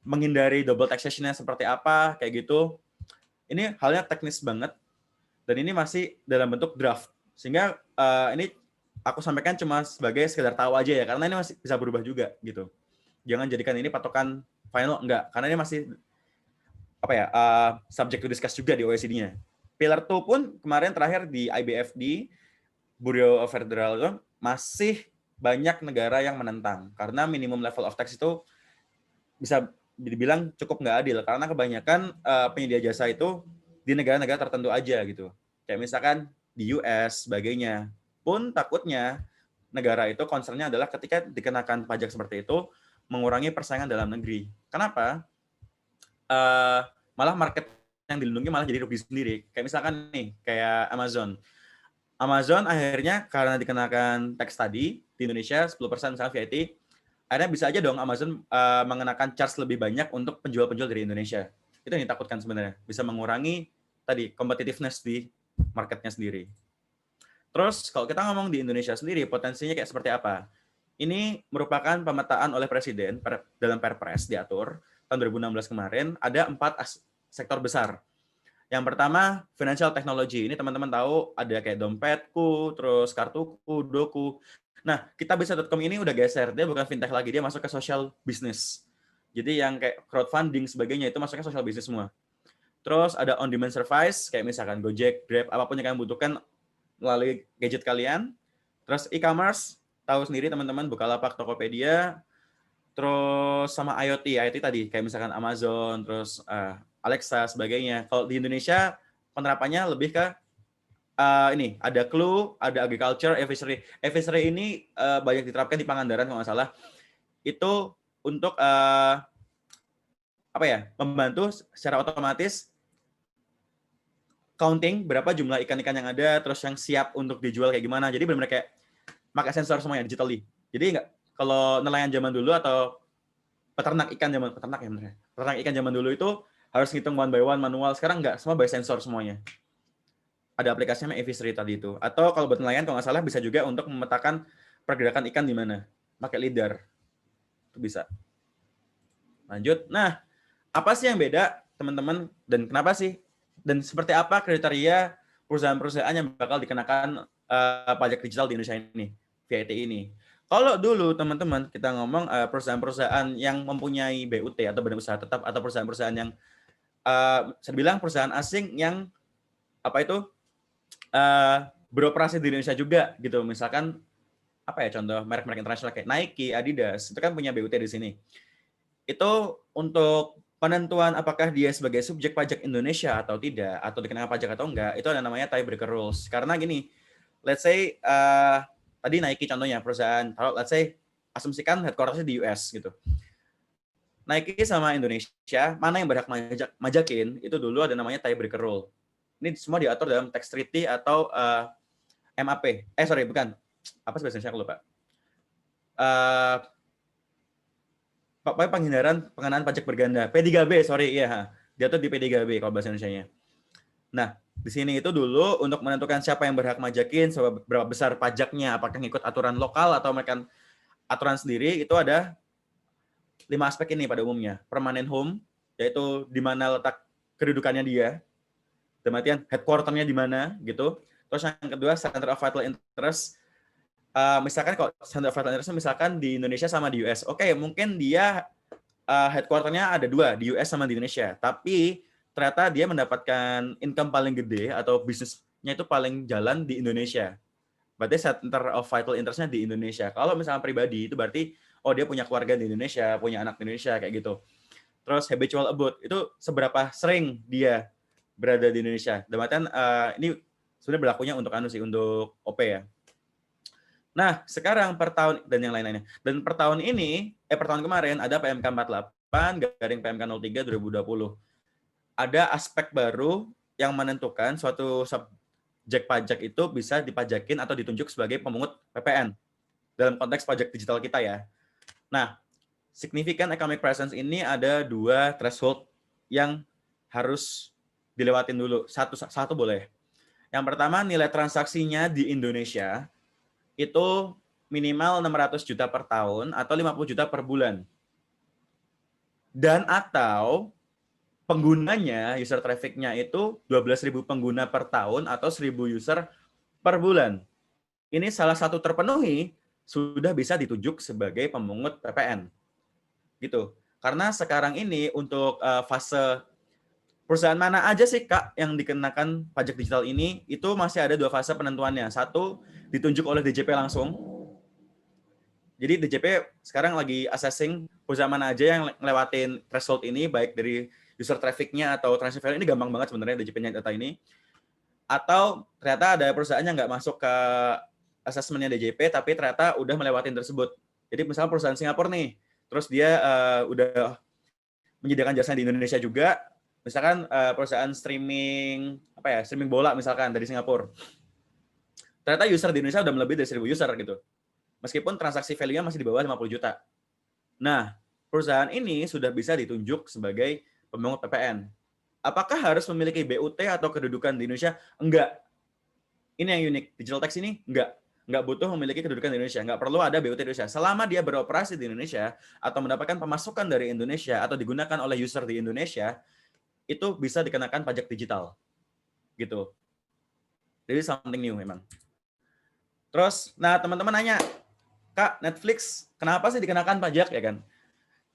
menghindari double taxation-nya seperti apa, kayak gitu. Ini halnya teknis banget, dan ini masih dalam bentuk draft. Sehingga ini aku sampaikan cuma sebagai sekedar tahu aja ya, karena ini masih bisa berubah juga gitu. Jangan jadikan ini patokan final, enggak. Karena ini masih subject to discuss juga di OECD-nya. Pillar 2 pun kemarin terakhir di IBFD, Bureau of Federal itu masih banyak negara yang menentang. Karena minimum level of tax itu bisa dibilang cukup nggak adil, karena kebanyakan penyedia jasa itu di negara-negara tertentu aja gitu. Kayak misalkan di US, sebagainya. Pun takutnya negara itu concern-nya adalah ketika dikenakan pajak seperti itu, mengurangi persaingan dalam negeri. Kenapa? Malah market yang dilindungi malah jadi rugi sendiri. Kayak misalkan nih, kayak Amazon. Amazon akhirnya karena dikenakan tax tadi, di Indonesia 10% misalnya VAT, akhirnya bisa aja dong Amazon mengenakan charge lebih banyak untuk penjual-penjual dari Indonesia. Itu yang ditakutkan sebenarnya. Bisa mengurangi tadi competitiveness di marketnya sendiri. Terus kalau kita ngomong di Indonesia sendiri, potensinya kayak seperti apa? Ini merupakan pemetaan oleh Presiden dalam Perpres diatur tahun 2016 kemarin, ada 4 sektor besar. Yang pertama, financial technology. Ini teman-teman tahu ada kayak dompetku, terus kartuku, doku. Nah, kitabisa.com ini udah geser, dia bukan fintech lagi, dia masuk ke social business. Jadi yang kayak crowdfunding sebagainya itu masuknya social business semua. Terus ada on-demand service, kayak misalkan Gojek, Grab, apapun yang kalian butuhkan melalui gadget kalian. Terus e-commerce, tahu sendiri teman-teman, Bukalapak, Tokopedia. Terus sama IoT tadi, kayak misalkan Amazon, terus Alexa, sebagainya. Kalau di Indonesia, penerapannya lebih ke ini ada Clue, ada agriculture, e-fishery ini banyak diterapkan di Pangandaran kalau nggak salah. Itu untuk membantu secara otomatis counting berapa jumlah ikan-ikan yang ada, terus yang siap untuk dijual kayak gimana. Jadi benar-benar kayak pakai sensor semuanya digitally. Jadi nggak kalau nelayan zaman dulu atau peternak ikan zaman dulu itu harus ngitung one by one manual. Sekarang nggak, semua by sensor semuanya. Ada aplikasinya e-fishery tadi itu. Atau kalau buat nelayan kalau nggak salah bisa juga untuk memetakan pergerakan ikan di mana. Pakai lidar. Itu bisa. Lanjut. Nah, apa sih yang beda teman-teman dan kenapa sih? Dan seperti apa kriteria perusahaan-perusahaan yang bakal dikenakan pajak digital di Indonesia ini, VAT ini? Kalau dulu teman-teman kita ngomong perusahaan-perusahaan yang mempunyai BUT atau badan usaha tetap atau perusahaan-perusahaan yang saya bilang perusahaan asing yang beroperasi di Indonesia juga gitu. Misalkan contoh merek-merek internasional kayak Nike, Adidas, itu kan punya BUT di sini. Itu untuk penentuan apakah dia sebagai subjek pajak Indonesia atau tidak, atau dikenakan pajak atau enggak, itu ada namanya tiebreaker rules. Karena gini, let's say tadi Nike contohnya perusahaan, let's say asumsikan headquarters di US gitu. Nike sama Indonesia, mana yang berhak majakin, itu dulu ada namanya tiebreaker rule. Ini semua diatur dalam tax treaty atau MAP. Bukan. Apa sih bahasa Indonesia aku lupa. Pengenaan pajak berganda. P3B, diatur di P3B kalau bahasa Indonesianya. Nah, di sini itu dulu untuk menentukan siapa yang berhak majakin, seberapa besar pajaknya, apakah ngikut aturan lokal atau mereka aturan sendiri, itu ada 5 aspek ini pada umumnya. Permanent home, yaitu di mana letak kedudukannya dia, dalam headquarter-nya di mana, gitu. Terus yang kedua, center of vital interest. Misalkan kalau center of vital interest misalkan di Indonesia sama di US. Oke, mungkin dia headquarter-nya ada 2, di US sama di Indonesia. Tapi ternyata dia mendapatkan income paling gede atau bisnisnya itu paling jalan di Indonesia. Berarti center of vital interest-nya di Indonesia. Kalau misalnya pribadi, itu berarti dia punya keluarga di Indonesia, punya anak di Indonesia, kayak gitu. Terus habitual abode, itu seberapa sering dia berada di Indonesia. Dalam ini sebenarnya berlakunya untuk untuk OP ya. Nah, sekarang per tahun dan yang lain-lainnya. Dan per tahun ini, per tahun kemarin ada PMK 48 garing PMK 03 2020. Ada aspek baru yang menentukan suatu subjek pajak itu bisa dipajakin atau ditunjuk sebagai pemungut PPN dalam konteks pajak digital kita ya. Nah, significant economic presence ini ada 2 threshold yang harus dilewatin dulu. Satu boleh. Yang pertama, nilai transaksinya di Indonesia itu minimal 600 juta per tahun atau 50 juta per bulan. dan atau penggunanya, user traffic-nya itu 12.000 pengguna per tahun atau 1.000 user per bulan. Ini salah satu terpenuhi, sudah bisa ditunjuk sebagai pemungut PPN. Gitu. Karena sekarang ini untuk fase perusahaan mana aja sih Kak yang dikenakan pajak digital ini, itu masih ada 2 fase penentuannya. Satu, ditunjuk oleh DJP langsung. Jadi DJP sekarang lagi assessing perusahaan mana aja yang ngelewatin threshold ini, baik dari user traffic-nya atau transaction value. Ini gampang banget sebenarnya DJP-nya data ini. Atau ternyata ada perusahaan yang nggak masuk ke assessment-nya DJP, tapi ternyata udah melewatin tersebut. Jadi misalnya perusahaan Singapura nih, terus dia udah menyediakan jasa di Indonesia juga, misalkan perusahaan streaming streaming bola misalkan dari Singapura. Ternyata user di Indonesia udah melebihi dari 1.000 user gitu. Meskipun transaksi value-nya masih di bawah 50 juta. Nah, perusahaan ini sudah bisa ditunjuk sebagai pemungut PPN. Apakah harus memiliki BUT atau kedudukan di Indonesia? Enggak. Ini yang unik. Digital tax ini enggak. Enggak butuh memiliki kedudukan di Indonesia. Enggak perlu ada BUT di Indonesia. Selama dia beroperasi di Indonesia atau mendapatkan pemasukan dari Indonesia atau digunakan oleh user di Indonesia, itu bisa dikenakan pajak digital. Gitu. Jadi something new memang. Terus, nah teman-teman nanya, Kak, Netflix kenapa sih dikenakan pajak ya kan?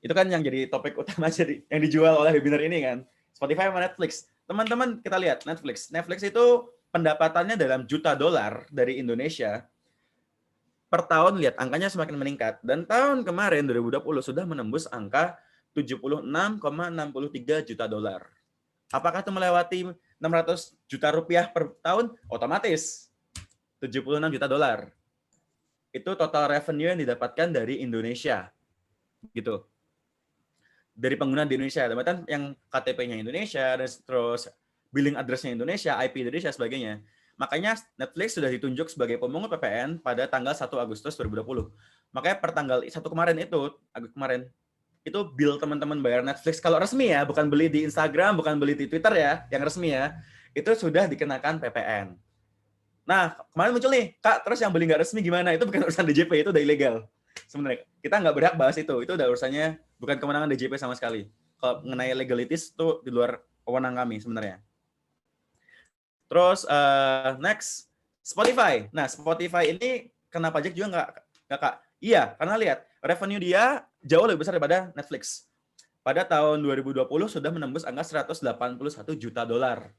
Itu kan yang jadi topik utama jadi yang dijual oleh webinar ini kan. Spotify sama Netflix. Teman-teman kita lihat Netflix. Netflix itu pendapatannya dalam juta dolar dari Indonesia. Per tahun lihat angkanya semakin meningkat dan tahun kemarin 2020 sudah menembus angka 76,63 juta dolar. Apakah itu melewati 600 juta rupiah per tahun? Otomatis 76 juta dolar. Itu total revenue yang didapatkan dari Indonesia. Gitu. Dari pengguna di Indonesia. Dalam yang KTP-nya Indonesia, dan terus billing address-nya Indonesia, IP Indonesia, sebagainya. Makanya Netflix sudah ditunjuk sebagai pemungut PPN pada tanggal 1 Agustus 2020. Makanya per tanggal 1 kemarin itu bill teman-teman bayar Netflix kalau resmi ya, bukan beli di Instagram, bukan beli di Twitter ya, yang resmi ya, itu sudah dikenakan PPN. Nah, kemarin muncul nih, Kak, terus yang beli nggak resmi gimana? Itu bukan urusan DJP, itu udah ilegal. Sebenarnya, kita nggak berhak bahas itu udah urusannya bukan kewenangan DJP sama sekali. Kalau mengenai legalities, itu di luar wewenang kami sebenarnya. Terus, next, Spotify. Nah, Spotify ini kena pajak juga nggak, Kak? Iya, karena lihat, revenue dia jauh lebih besar daripada Netflix. Pada tahun 2020 sudah menembus angka 181 juta dolar.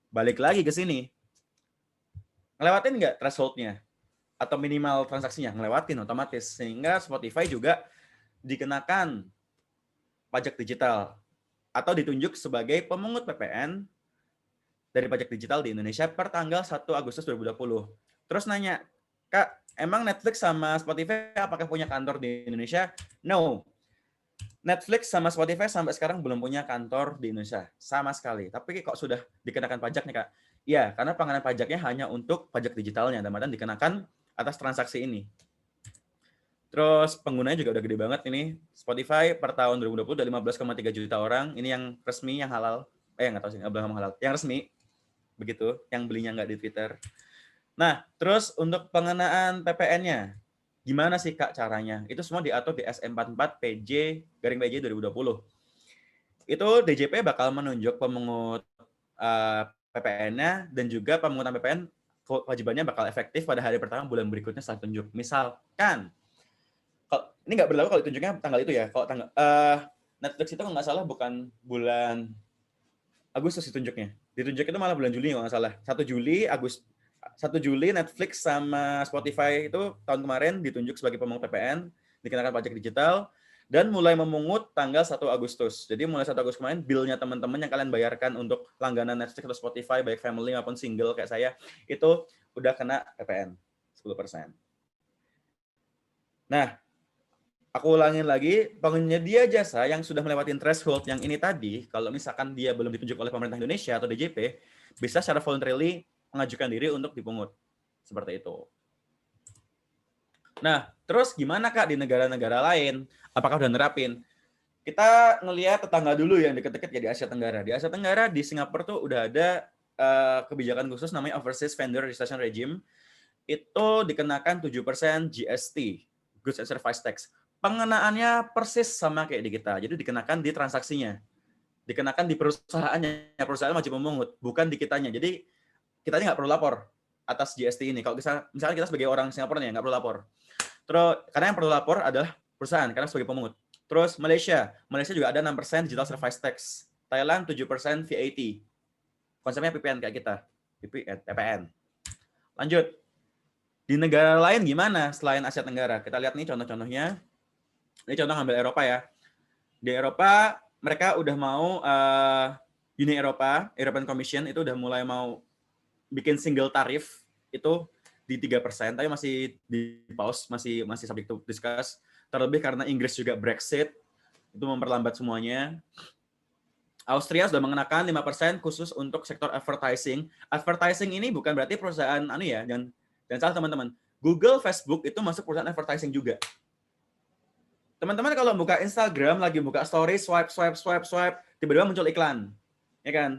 Balik lagi ke sini. Ngelewatin nggak threshold-nya? Atau minimal transaksinya? Ngelewatin otomatis. Sehingga Spotify juga dikenakan pajak digital. Atau ditunjuk sebagai pemungut PPN dari pajak digital di Indonesia per tanggal 1 Agustus 2020. Terus nanya, Kak, emang Netflix sama Spotify apakah punya kantor di Indonesia? No. Netflix sama Spotify sampai sekarang belum punya kantor di Indonesia. Sama sekali. Tapi kok sudah dikenakan pajak nih, Kak? Ya, karena pengenaan pajaknya hanya untuk pajak digitalnya, dan dikenakan atas transaksi ini. Terus penggunanya juga udah gede banget ini. Spotify per tahun 2020 udah 15,3 juta orang. Ini yang resmi, yang halal. Nggak tahu sih, nggak boleh ngomong halal. Yang resmi, begitu. Yang belinya nggak di Twitter. Nah, terus untuk pengenaan PPN-nya, gimana sih Kak caranya? Itu semua diatur di SM44 PJ 2020. Itu DJP bakal menunjuk pemungut PPN-nya, dan juga pemungutan PPN kewajibannya bakal efektif pada hari pertama bulan berikutnya setelah tunjuk. Misalkan, ini nggak berlaku kalau ditunjuknya tanggal itu ya. Kalau tanggal Netflix itu kalau nggak salah bukan bulan Agustus ditunjuknya. Ditunjuk itu malah bulan Juli kalau nggak salah. 1 Juli Netflix sama Spotify itu tahun kemarin ditunjuk sebagai pemungut PPN, dikenakan pajak digital, dan mulai memungut tanggal 1 Agustus. Jadi mulai 1 Agustus kemarin, bill-nya teman-teman yang kalian bayarkan untuk langganan Netflix atau Spotify, baik family maupun single kayak saya, itu udah kena PPN 10%. Nah, aku ulangin lagi, penyedia jasa yang sudah melewati threshold yang ini tadi, kalau misalkan dia belum ditunjuk oleh pemerintah Indonesia atau DJP, bisa secara voluntarily mengajukan diri untuk dipungut. Seperti itu. Nah, terus gimana Kak di negara-negara lain? Apakah udah nerapin? Kita ngelihat tetangga dulu yang deket-deket ya di Asia Tenggara. Di Asia Tenggara, di Singapura tuh udah ada kebijakan khusus namanya Overseas Vendor Registration Regime. Itu dikenakan 7% GST, Goods and Service Tax, pengenaannya persis sama kayak di kita. Jadi dikenakan di transaksinya. Dikenakan di perusahaannya. Perusahaan wajib memungut, bukan di kitanya. Jadi kitanya nggak perlu lapor atas GST ini. Kalau misalnya kita sebagai orang Singapura nih nggak perlu lapor. Terus karena yang perlu lapor adalah perusahaan karena sebagai pemungut. Terus Malaysia juga ada 6% digital service tax. Thailand 7% VAT. Konsepnya PPN kayak kita. PPN. Lanjut. Di negara lain gimana selain Asia Tenggara? Kita lihat nih contoh-contohnya. Ini contoh ngambil Eropa ya. Di Eropa mereka udah mau Uni Eropa, European Commission itu udah mulai mau bikin single tarif itu di 3%, tapi masih di pause, masih subject to discuss. Terlebih karena Inggris juga Brexit, itu memperlambat semuanya. Austria sudah mengenakan 5% khusus untuk sektor advertising. Advertising ini bukan berarti perusahaan dan salah teman-teman. Google, Facebook itu masuk perusahaan advertising juga. Teman-teman kalau buka Instagram, lagi buka story, swipe, tiba-tiba muncul iklan. Ya kan?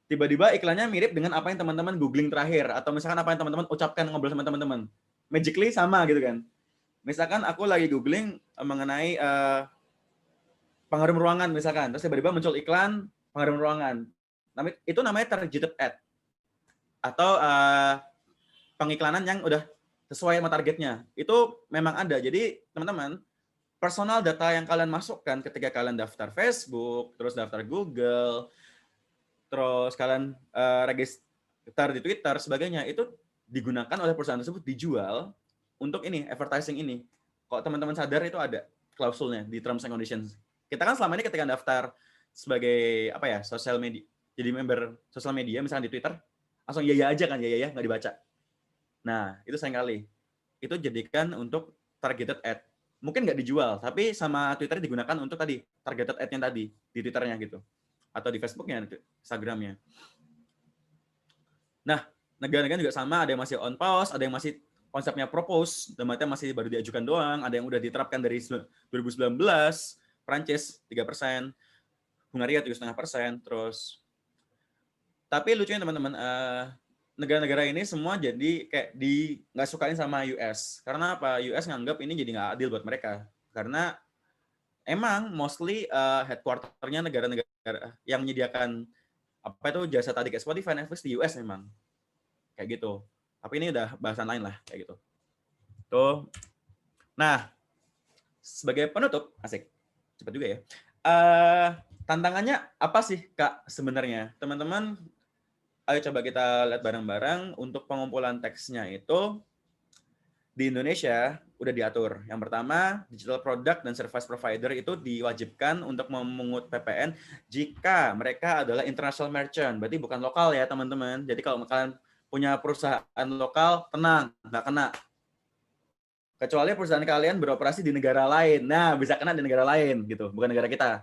Tiba-tiba iklannya mirip dengan apa yang teman-teman googling terakhir. Atau misalkan apa yang teman-teman ucapkan ngobrol sama teman-teman. Magically sama gitu kan. Misalkan aku lagi googling mengenai pengharum ruangan misalkan. Terus tiba-tiba muncul iklan pengharum ruangan. Itu namanya targeted ad. Atau pengiklanan yang udah sesuai sama targetnya. Itu memang ada. Jadi teman-teman, personal data yang kalian masukkan ketika kalian daftar Facebook, terus daftar Google, terus kalian register di Twitter, sebagainya, itu digunakan oleh perusahaan tersebut, dijual untuk ini, advertising ini. Kalau teman-teman sadar itu ada klausulnya di terms and conditions. Kita kan selama ini ketika daftar sebagai sosial media, jadi member sosial media, misalnya di Twitter, langsung ya aja kan, ya nggak dibaca. Nah, itu seringkali. Itu jadikan untuk targeted ad. Mungkin nggak dijual, tapi sama Twitter digunakan untuk tadi targeted ad-nya tadi di Twitternya gitu, atau di Facebooknya, Instagramnya. Nah, negara-negara juga sama, ada yang masih on pause, ada yang masih konsepnya propose, dan masih baru diajukan doang, ada yang udah diterapkan dari 2019, Prancis 3%, Hungaria 7,5%, terus. Tapi lucunya teman-teman, negara-negara ini semua jadi kayak nggak sukain sama US. Karena apa? US nganggap ini jadi nggak adil buat mereka. Karena emang mostly headquarter-nya negara-negara yang menyediakan jasa tadi kayak Spotify, Netflix di US memang. Kayak gitu. Tapi ini udah bahasan lain lah kayak gitu. Tuh. Nah, sebagai penutup, asik. Cepat juga ya. Tantangannya apa sih, Kak, sebenarnya? Teman-teman, ayo coba kita lihat bareng-bareng untuk pengumpulan teksnya itu di Indonesia udah diatur. Yang pertama, digital product dan service provider itu diwajibkan untuk memungut PPN jika mereka adalah international merchant. Berarti bukan lokal ya teman-teman. Jadi kalau kalian punya perusahaan lokal, tenang, nggak kena. Kecuali perusahaan kalian beroperasi di negara lain. Nah, bisa kena di negara lain gitu, bukan negara kita.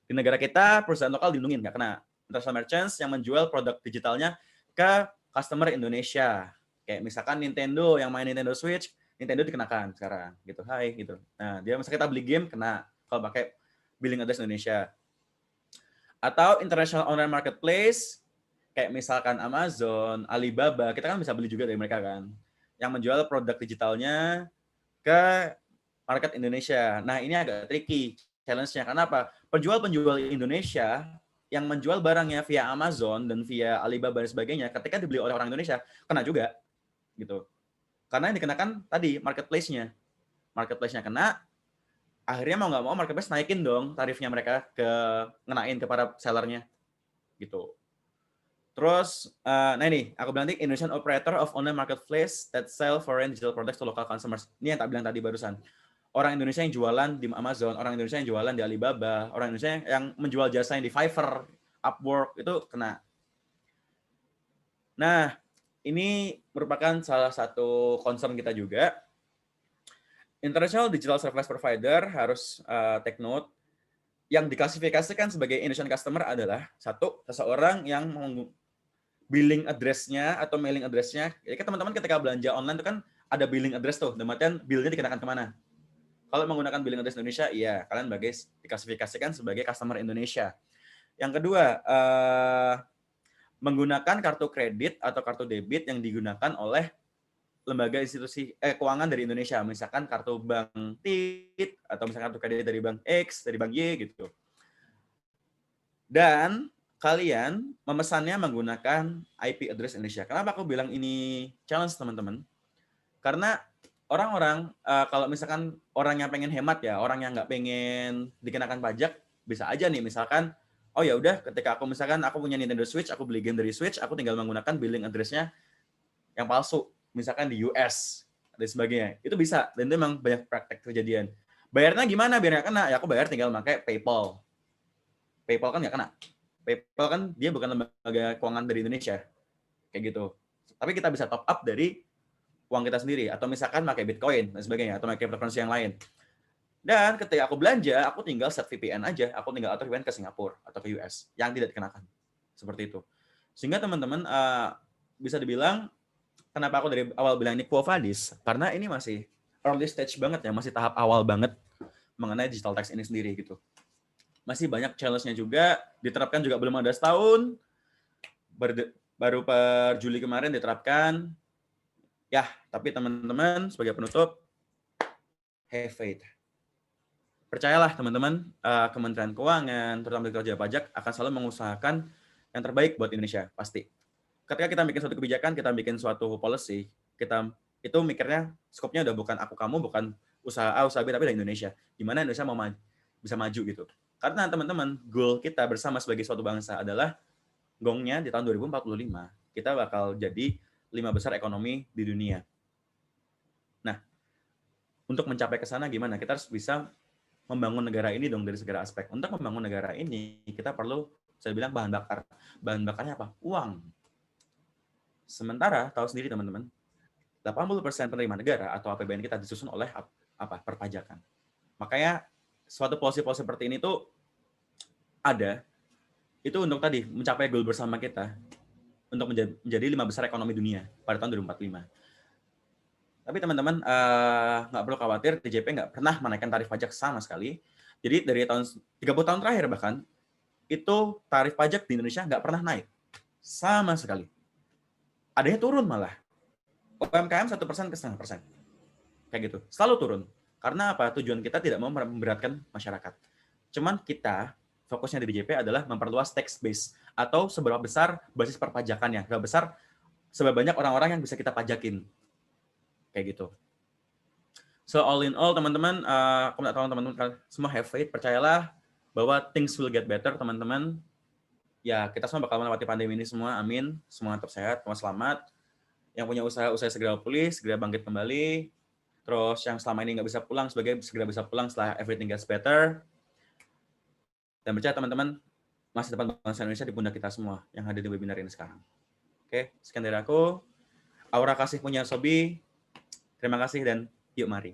Di negara kita, perusahaan lokal dilindungin, nggak kena. International merchants yang menjual produk digitalnya ke customer Indonesia. Kayak misalkan Nintendo yang main Nintendo Switch, Nintendo dikenakan sekarang gitu. Hai gitu. Nah, dia misalnya kita beli game kena kalau pakai billing address Indonesia. Atau international online marketplace kayak misalkan Amazon, Alibaba, kita kan bisa beli juga dari mereka kan. Yang menjual produk digitalnya ke market Indonesia. Nah, ini agak tricky challenge-nya. Karena apa? Penjual-penjual Indonesia yang menjual barangnya via Amazon dan via Alibaba dan sebagainya, ketika dibeli oleh orang Indonesia, kena juga. Gitu. Karena yang dikenakan tadi, marketplace-nya. Marketplace-nya kena, akhirnya mau nggak mau marketplace naikin dong tarifnya mereka ngenain ke para sellernya. Gitu. Terus, nah ini, aku bilang Indonesian operator of online marketplace that sell foreign digital products to local consumers. Ini yang tak bilang tadi barusan. Orang Indonesia yang jualan di Amazon, orang Indonesia yang jualan di Alibaba, orang Indonesia yang menjual jasa yang di Fiverr, Upwork, itu kena. Nah, ini merupakan salah satu concern kita juga. International Digital Service Provider harus take note. Yang diklasifikasikan sebagai Indonesian customer adalah seseorang yang billing address-nya atau mailing address-nya. Jadi teman-teman ketika belanja online itu kan ada billing address tuh, dan bill-nya dikenakan kemana? Kalau menggunakan billing address Indonesia, iya, kalian diklasifikasikan sebagai customer Indonesia. Yang kedua, menggunakan kartu kredit atau kartu debit yang digunakan oleh lembaga institusi keuangan dari Indonesia, misalkan kartu bank TIT atau misalkan kartu kredit dari bank X, dari bank Y gitu. Dan kalian memesannya menggunakan IP address Indonesia. Kenapa aku bilang ini challenge, teman-teman? Karena orang-orang, kalau misalkan orang yang pengen hemat ya, orang yang nggak pengen dikenakan pajak, bisa aja nih, misalkan, oh ya udah, ketika aku misalkan aku punya Nintendo Switch, aku beli game dari Switch, aku tinggal menggunakan billing address-nya yang palsu, misalkan di US dan sebagainya. Itu bisa, dan itu memang banyak praktek kejadian. Bayarnya gimana biar nggak kena? Ya aku bayar tinggal pakai PayPal. PayPal kan nggak kena. PayPal kan dia bukan lembaga keuangan dari Indonesia, kayak gitu. Tapi kita bisa top up dari uang kita sendiri, atau misalkan pakai Bitcoin dan sebagainya, atau pakai cryptocurrency yang lain. Dan ketika aku belanja, aku tinggal set VPN aja, aku tinggal atur VPN ke Singapura atau ke US, yang tidak dikenakan. Seperti itu. Sehingga teman-teman bisa dibilang, kenapa aku dari awal bilang ini Quo Vadis, karena ini masih early stage banget ya, masih tahap awal banget mengenai digital tax ini sendiri gitu. Masih banyak challenge-nya juga, diterapkan juga belum ada setahun, baru per Juli kemarin diterapkan. Ya, tapi teman-teman sebagai penutup, have faith. Percayalah teman-teman, Kementerian Keuangan, terutama Direktorat Pajak akan selalu mengusahakan yang terbaik buat Indonesia, pasti. Ketika kita bikin suatu kebijakan, kita bikin suatu policy, kita itu mikirnya, skopnya udah bukan aku kamu, bukan usaha A, usaha B, tapi dari Indonesia. Gimana Indonesia mau bisa maju gitu. Karena teman-teman, goal kita bersama sebagai suatu bangsa adalah gongnya di tahun 2045, kita bakal jadi 5 besar ekonomi di dunia. Nah, untuk mencapai ke sana gimana? Kita harus bisa membangun negara ini dong dari segala aspek. Untuk membangun negara ini, kita perlu, saya bilang, bahan bakar. Bahan bakarnya apa? Uang. Sementara, tahu sendiri teman-teman, 80% penerima negara atau APBN kita disusun oleh perpajakan. Makanya, suatu policy-policy seperti ini tuh ada, itu untuk tadi, mencapai goal bersama kita, untuk menjadi 5 besar ekonomi dunia pada tahun 2045. Tapi teman-teman nggak perlu khawatir, DJP nggak pernah menaikkan tarif pajak sama sekali. Jadi dari 30 tahun terakhir bahkan, itu tarif pajak di Indonesia nggak pernah naik. Sama sekali. Adanya turun malah. UMKM 1% ke 0,5%. Kayak gitu. Selalu turun. Karena apa? Tujuan kita tidak mau memberatkan masyarakat. Cuman kita, fokusnya di DJP adalah memperluas tax base. Atau seberapa besar basis perpajakannya. Seberapa besar, seberapa banyak orang-orang yang bisa kita pajakin. Kayak gitu. So all in all teman-teman, aku minta tolong teman-teman semua have faith, percayalah bahwa things will get better teman-teman. Ya kita semua bakal melewati pandemi ini semua, amin. Semua tetap sehat, semua selamat. Yang punya usaha segera pulih, segera bangkit kembali. Terus yang selama ini nggak bisa pulang, segera bisa pulang setelah everything gets better. Dan percaya teman-teman, masa depan bangsa Indonesia di pundak kita semua yang hadir di webinar ini sekarang. Oke, sekian dari aku. Aura kasih punya Sobi. Terima kasih dan yuk mari.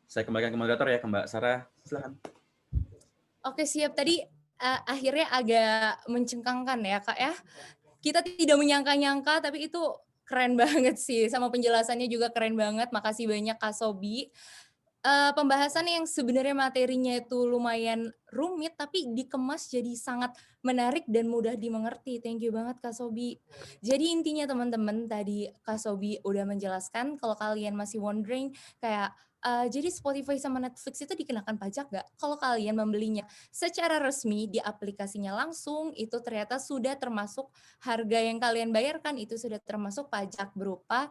Saya kembalikan ke moderator ya, ke Mbak Sarah. Silakan. Oke, siap. Tadi akhirnya agak mencengkangkan ya, Kak ya. Kita tidak menyangka-nyangka, tapi itu keren banget sih. Sama penjelasannya juga keren banget. Makasih banyak Kak Sobi. Pembahasan yang sebenarnya materinya itu lumayan rumit, tapi dikemas jadi sangat menarik dan mudah dimengerti. Thank you banget Kak Sobi. Jadi intinya teman-teman, tadi Kak Sobi udah menjelaskan kalau kalian masih wondering kayak, jadi Spotify sama Netflix itu dikenakan pajak nggak? Kalau kalian membelinya secara resmi di aplikasinya langsung, itu ternyata sudah termasuk harga yang kalian bayarkan, itu sudah termasuk pajak berupa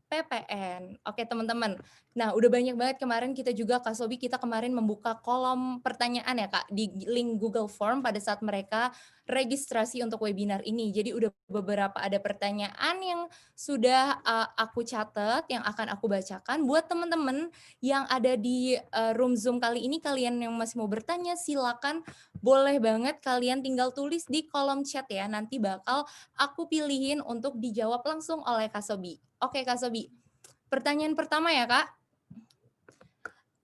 PPN. Oke teman-teman, nah udah banyak banget kemarin kita juga Kak Sobi, kita kemarin membuka kolom pertanyaan ya Kak, di link Google Form pada saat mereka registrasi untuk webinar ini. Jadi udah beberapa ada pertanyaan yang sudah aku catat, yang akan aku bacakan. Buat teman-teman yang ada di room Zoom kali ini, kalian yang masih mau bertanya, silakan boleh banget kalian tinggal tulis di kolom chat ya, nanti bakal aku pilihin untuk dijawab langsung oleh Kak Sobi. Oke Kak Sobi, pertanyaan pertama ya Kak.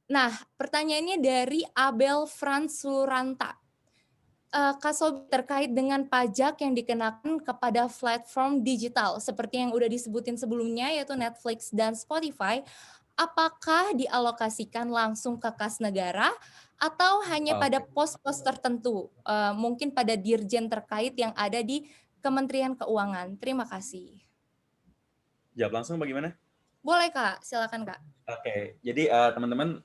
Nah, pertanyaannya dari Abel Fransuranta. Kak Sobi, terkait dengan pajak yang dikenakan kepada platform digital, seperti yang udah disebutin sebelumnya, yaitu Netflix dan Spotify, apakah dialokasikan langsung ke kas negara atau hanya pada pos-pos tertentu, mungkin pada dirjen terkait yang ada di Kementerian Keuangan? Terima kasih. Jawab langsung bagaimana? Boleh Kak, silakan Kak. Oke, jadi teman-teman,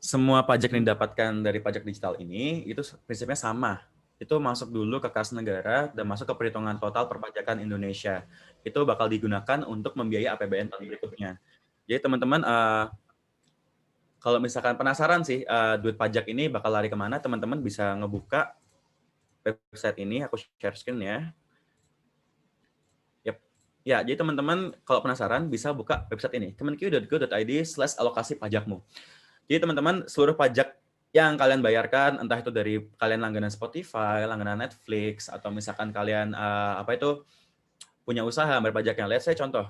semua pajak yang didapatkan dari pajak digital ini itu prinsipnya sama. Itu masuk dulu ke kas negara dan masuk ke perhitungan total perpajakan Indonesia. Itu bakal digunakan untuk membiayai APBN tahun berikutnya. Jadi teman-teman, kalau misalkan penasaran sih duit pajak ini bakal lari kemana, teman-teman bisa ngebuka website ini, aku share screen ya. Ya, jadi teman-teman kalau penasaran bisa buka website ini, kemenq.go.id/alokasi pajakmu. Jadi teman-teman, seluruh pajak yang kalian bayarkan, entah itu dari kalian langganan Spotify, langganan Netflix, atau misalkan kalian punya usaha bayar pajaknya. Let's say contoh,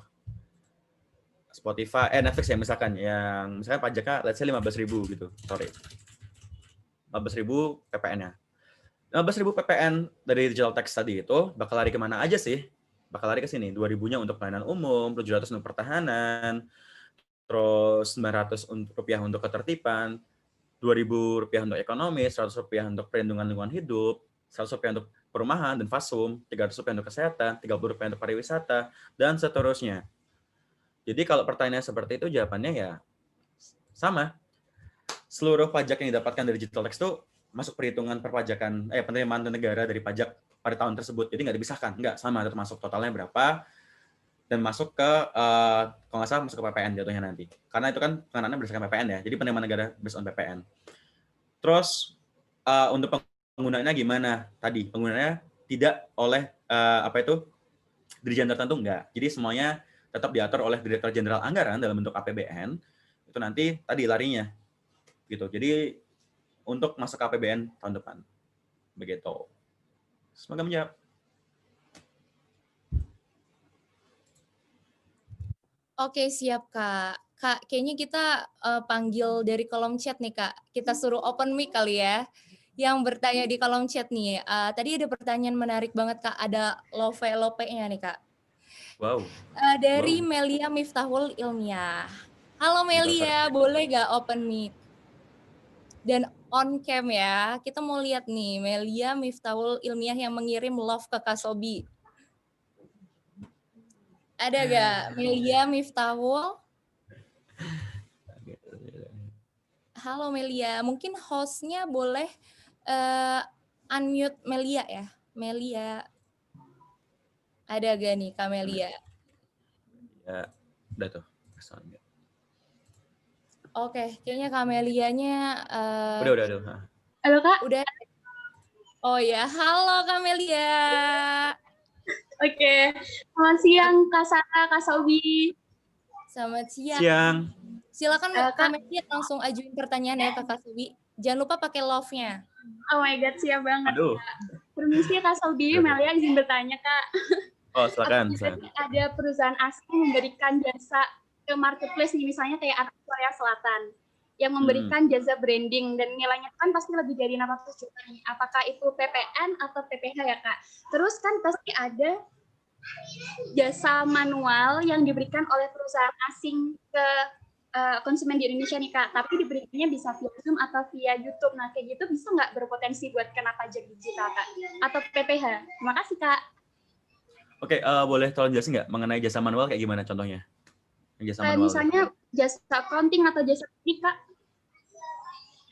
Spotify, Netflix ya misalkan, yang misalkan pajaknya let's say 15.000 gitu, 15.000 PPN-nya. 15.000 PPN dari digital tax tadi itu bakal lari kemana aja sih? Bakal lari ke sini, 2.000-nya untuk pelayanan umum, 700 untuk pertahanan, terus 900 rupiah untuk ketertiban, 2.000 rupiah untuk ekonomi, 100 rupiah untuk perlindungan lingkungan hidup, 100 rupiah untuk perumahan dan fasum, 300 rupiah untuk kesehatan, 30 rupiah untuk pariwisata, dan seterusnya. Jadi kalau pertanyaan seperti itu jawabannya ya sama. Seluruh pajak yang didapatkan dari digital tax itu masuk perhitungan perpajakan penerimaan negara dari pajak pada tahun tersebut. Jadi nggak dipisahkan, nggak sama, tetap masuk totalnya berapa dan masuk ke kalau nggak salah masuk ke PPN jatuhnya nanti. Karena itu kan pengenannya berdasarkan PPN ya. Jadi penerimaan negara based on PPN. Terus untuk penggunaannya gimana? Tadi penggunaannya tidak oleh dirjen tertentu, enggak. Jadi semuanya tetap diatur oleh Direktur Jenderal Anggaran dalam bentuk APBN. Itu nanti tadi larinya gitu. Jadi untuk masuk ke APBN tahun depan. Begitu. Semoga menjawab. Oke, siap Kak. Kak, kayaknya kita panggil dari kolom chat nih Kak. Kita suruh open mic kali ya. Yang bertanya di kolom chat nih. Tadi ada pertanyaan menarik banget Kak. Ada lope-nya nih Kak. Wow. Dari Melia Miftahul Ilmiah. Halo Melia, boleh gak open mic? Dan on cam ya, kita mau lihat nih Melia Miftahul Ilmiah yang mengirim love ke Kak Sobi. Ada gak Melia Miftahul? Halo Melia, mungkin hostnya boleh unmute Melia ya. Melia, ada gak nih Kak Melia? Ya, udah tuh. Oke, kayaknya Kak Melianya Udah. Halo Kak. Udah. Oh ya, halo Kak Melia. Oke. Selamat siang Kak Sarah, Kak Sobi. Selamat siang. Siang. Silakan Kak Melia langsung ajuin pertanyaan ya ke Kak Sobi. Jangan lupa pakai love-nya. Oh my God, siap banget. Aduh. Permisi Kak Sobi, Melia izin bertanya Kak. Oh, silakan. Ada perusahaan asing memberikan jasa ke marketplace nih, misalnya kayak artis Korea Selatan yang memberikan jasa branding dan nilainya kan pasti lebih dari 600 juta nih. Apakah itu PPN atau PPH ya Kak? Terus kan pasti ada jasa manual yang diberikan oleh perusahaan asing ke konsumen di Indonesia nih Kak, tapi diberikannya bisa via Zoom atau via YouTube. Nah kayak gitu bisa nggak berpotensi buat kena pajak digital Kak? Atau PPH? Terima kasih Kak. Oke, boleh tolong jelasin nggak mengenai jasa manual kayak gimana contohnya? Jasa manual. Misalnya jasa accounting atau jasa teknik Kak.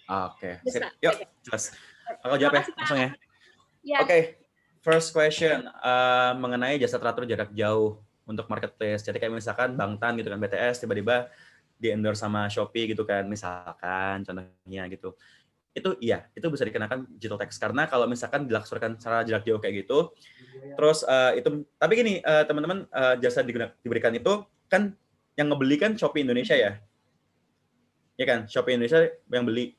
Oke, yuk jelas. Aku jawab ya, langsung ya. Ya. Oke, first question mengenai jasa teratur jarak jauh untuk marketplace. Jadi kayak misalkan Bangtan gitu kan, BTS tiba-tiba di-endorse sama Shopee gitu kan, misalkan contohnya gitu. Itu iya, itu bisa dikenakan digital tax karena kalau misalkan dilaksanakan secara jarak jauh kayak gitu, terus itu, tapi gini teman-teman, jasa diberikan itu kan yang ngebeli kan Shopee Indonesia ya kan, Shopee Indonesia yang beli.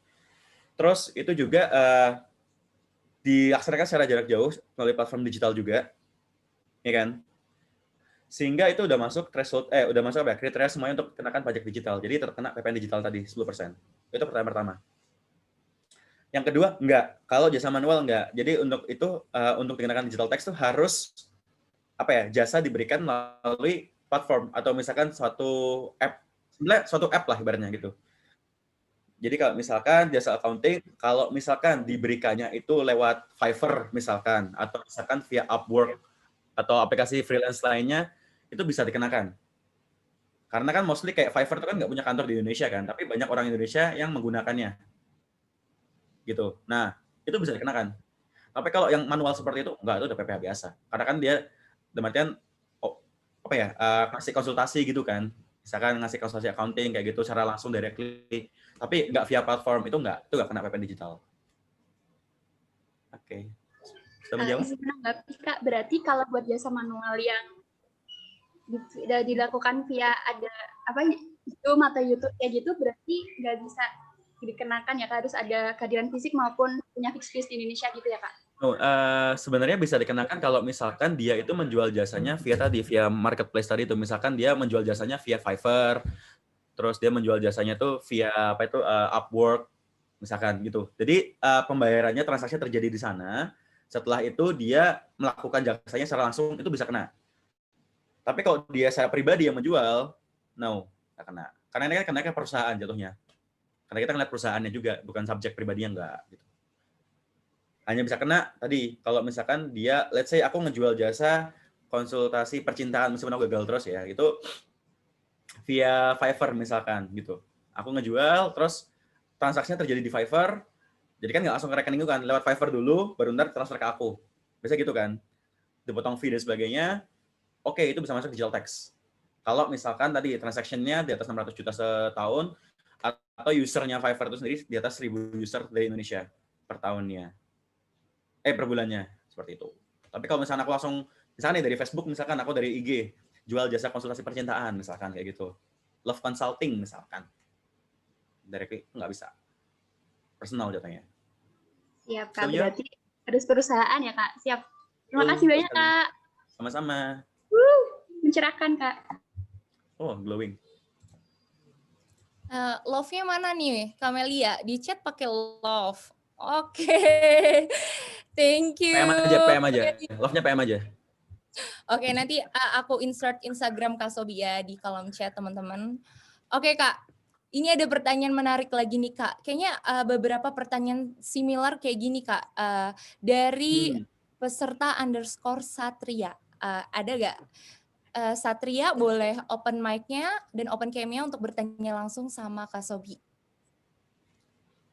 Terus itu juga dilaksanakan secara jarak jauh melalui platform digital juga, ya kan? Sehingga itu udah masuk threshold, udah masuk apa ya, kriteria semuanya untuk kenakan pajak digital. Jadi terkena PPN digital tadi 10%. Itu pertanyaan pertama. Yang kedua, enggak. Kalau jasa manual enggak. Jadi untuk itu untuk dikenakan digital tax itu harus apa ya, jasa diberikan melalui platform atau misalkan suatu app sebenarnya suatu app lah ibaratnya gitu. Jadi kalau misalkan jasa accounting, kalau misalkan diberikannya itu lewat Fiverr misalkan, atau misalkan via Upwork, atau aplikasi freelance lainnya, itu bisa dikenakan. Karena kan mostly kayak Fiverr itu kan nggak punya kantor di Indonesia kan, tapi banyak orang Indonesia yang menggunakannya. Gitu. Nah, itu bisa dikenakan. Tapi kalau yang manual seperti itu, enggak, itu udah PPh biasa. Karena kan dia, demikian, ngasih konsultasi gitu kan. Misalkan ngasih konsultasi accounting kayak gitu, secara langsung directly. Tapi nggak via platform, itu nggak kena PPh digital. Oke. Sudah menjawab? Menanggapi Kak, berarti kalau buat jasa manual yang dilakukan via ada Zoom atau YouTube kayak gitu, berarti nggak bisa dikenakan ya Kak, harus ada kehadiran fisik maupun punya fixed fees di Indonesia gitu ya Kak? Sebenarnya bisa dikenakan kalau misalkan dia itu menjual jasanya via marketplace tadi itu. Misalkan dia menjual jasanya via Fiverr, terus dia menjual jasanya tuh via Upwork, misalkan gitu. Jadi pembayarannya, transaksi terjadi di sana. Setelah itu dia melakukan jasanya secara langsung, itu bisa kena. Tapi kalau dia secara pribadi yang menjual, nggak kena. Karena ini kan kena ke perusahaan jatuhnya. Karena kita ngeliat perusahaannya juga, bukan subjek pribadi yang enggak. Gitu. Hanya bisa kena tadi, kalau misalkan dia, let's say aku ngejual jasa konsultasi percintaan, meskipun aku gagal terus ya, itu via Fiverr misalkan gitu. Aku ngejual, terus transaksinya terjadi di Fiverr, jadi kan nggak langsung ke rekeningku kan, lewat Fiverr dulu, baru ntar transfer ke aku. Biasanya gitu kan, dipotong fee dan sebagainya, oke, itu bisa masuk digital tax. Kalau misalkan tadi transaksinya di atas 600 juta setahun, atau usernya Fiverr itu sendiri di atas 1.000 user dari Indonesia per tahunnya. Per bulannya, seperti itu. Tapi kalau misalkan aku langsung, misalkan dari Facebook, misalkan aku dari IG, jual jasa konsultasi percintaan, misalkan kayak gitu. Love consulting, misalkan. Directly, nggak bisa. Personal jatuhnya. Siap, Kak. Berarti harus perusahaan ya, Kak? Siap. Terima kasih banyak, Kak. Sama-sama. Mencerahkan, Kak. Oh, glowing. Love-nya mana nih, Kamelia? Di chat pakai love. Oke. Thank you. PM aja. Love-nya PM aja. Oke, nanti aku insert Instagram Kak Sobi ya di kolom chat, teman-teman. Oke, Kak. Ini ada pertanyaan menarik lagi nih, Kak. Kayaknya beberapa pertanyaan similar kayak gini, Kak. Dari peserta _Satria. Ada nggak? Satria boleh open mic-nya dan open cam-nya untuk bertanya langsung sama Kak Sobi.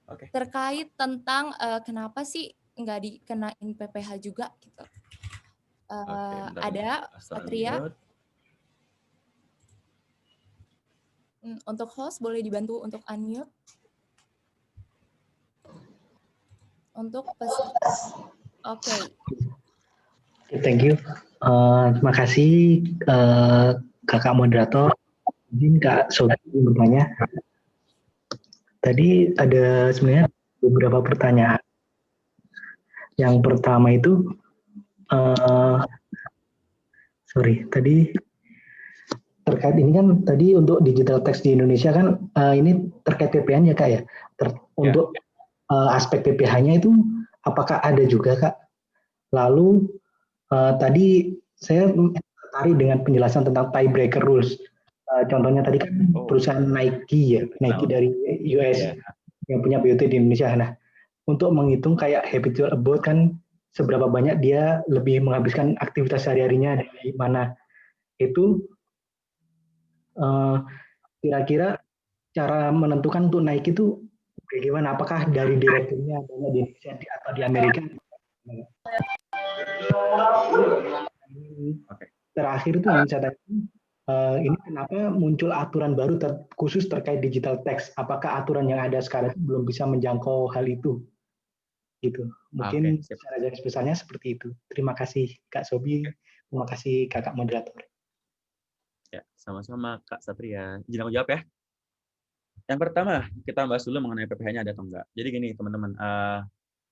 Okay. Terkait tentang kenapa sih nggak dikenain PPh juga gitu. Ada Satria. Untuk host boleh dibantu untuk unmute. Untuk peserta. Oke. Thank you. Terima kasih kakak moderator. Izin Kak Sobi bertanya. Tadi ada sebenarnya beberapa pertanyaan. Yang pertama itu, tadi terkait ini kan tadi untuk digital tax di Indonesia kan ini terkait PPh-nya Kak ya. Untuk aspek PPh-nya itu apakah ada juga Kak? Lalu tadi saya tertarik dengan penjelasan tentang tiebreaker rules. Contohnya tadi kan perusahaan Nike ya, Nike dari US yang punya BUT di Indonesia. Nah, untuk menghitung kayak habitual abode kan seberapa banyak dia lebih menghabiskan aktivitas sehari-harinya dari mana, itu kira-kira cara menentukan untuk Nike itu bagaimana? Apakah dari direkturnya banyak di Indonesia atau di Amerika? Terakhir itu yang saya tanya, ini kenapa muncul aturan baru khusus terkait digital tax? Apakah aturan yang ada sekarang belum bisa menjangkau hal itu? Gitu. Mungkin secara garis besarnya seperti itu. Terima kasih Kak Sobi, terima kasih kakak moderator. Ya, sama-sama Kak Satria. Izin aku jawab ya. Yang pertama, kita bahas dulu mengenai PPh-nya ada atau enggak. Jadi gini teman-teman,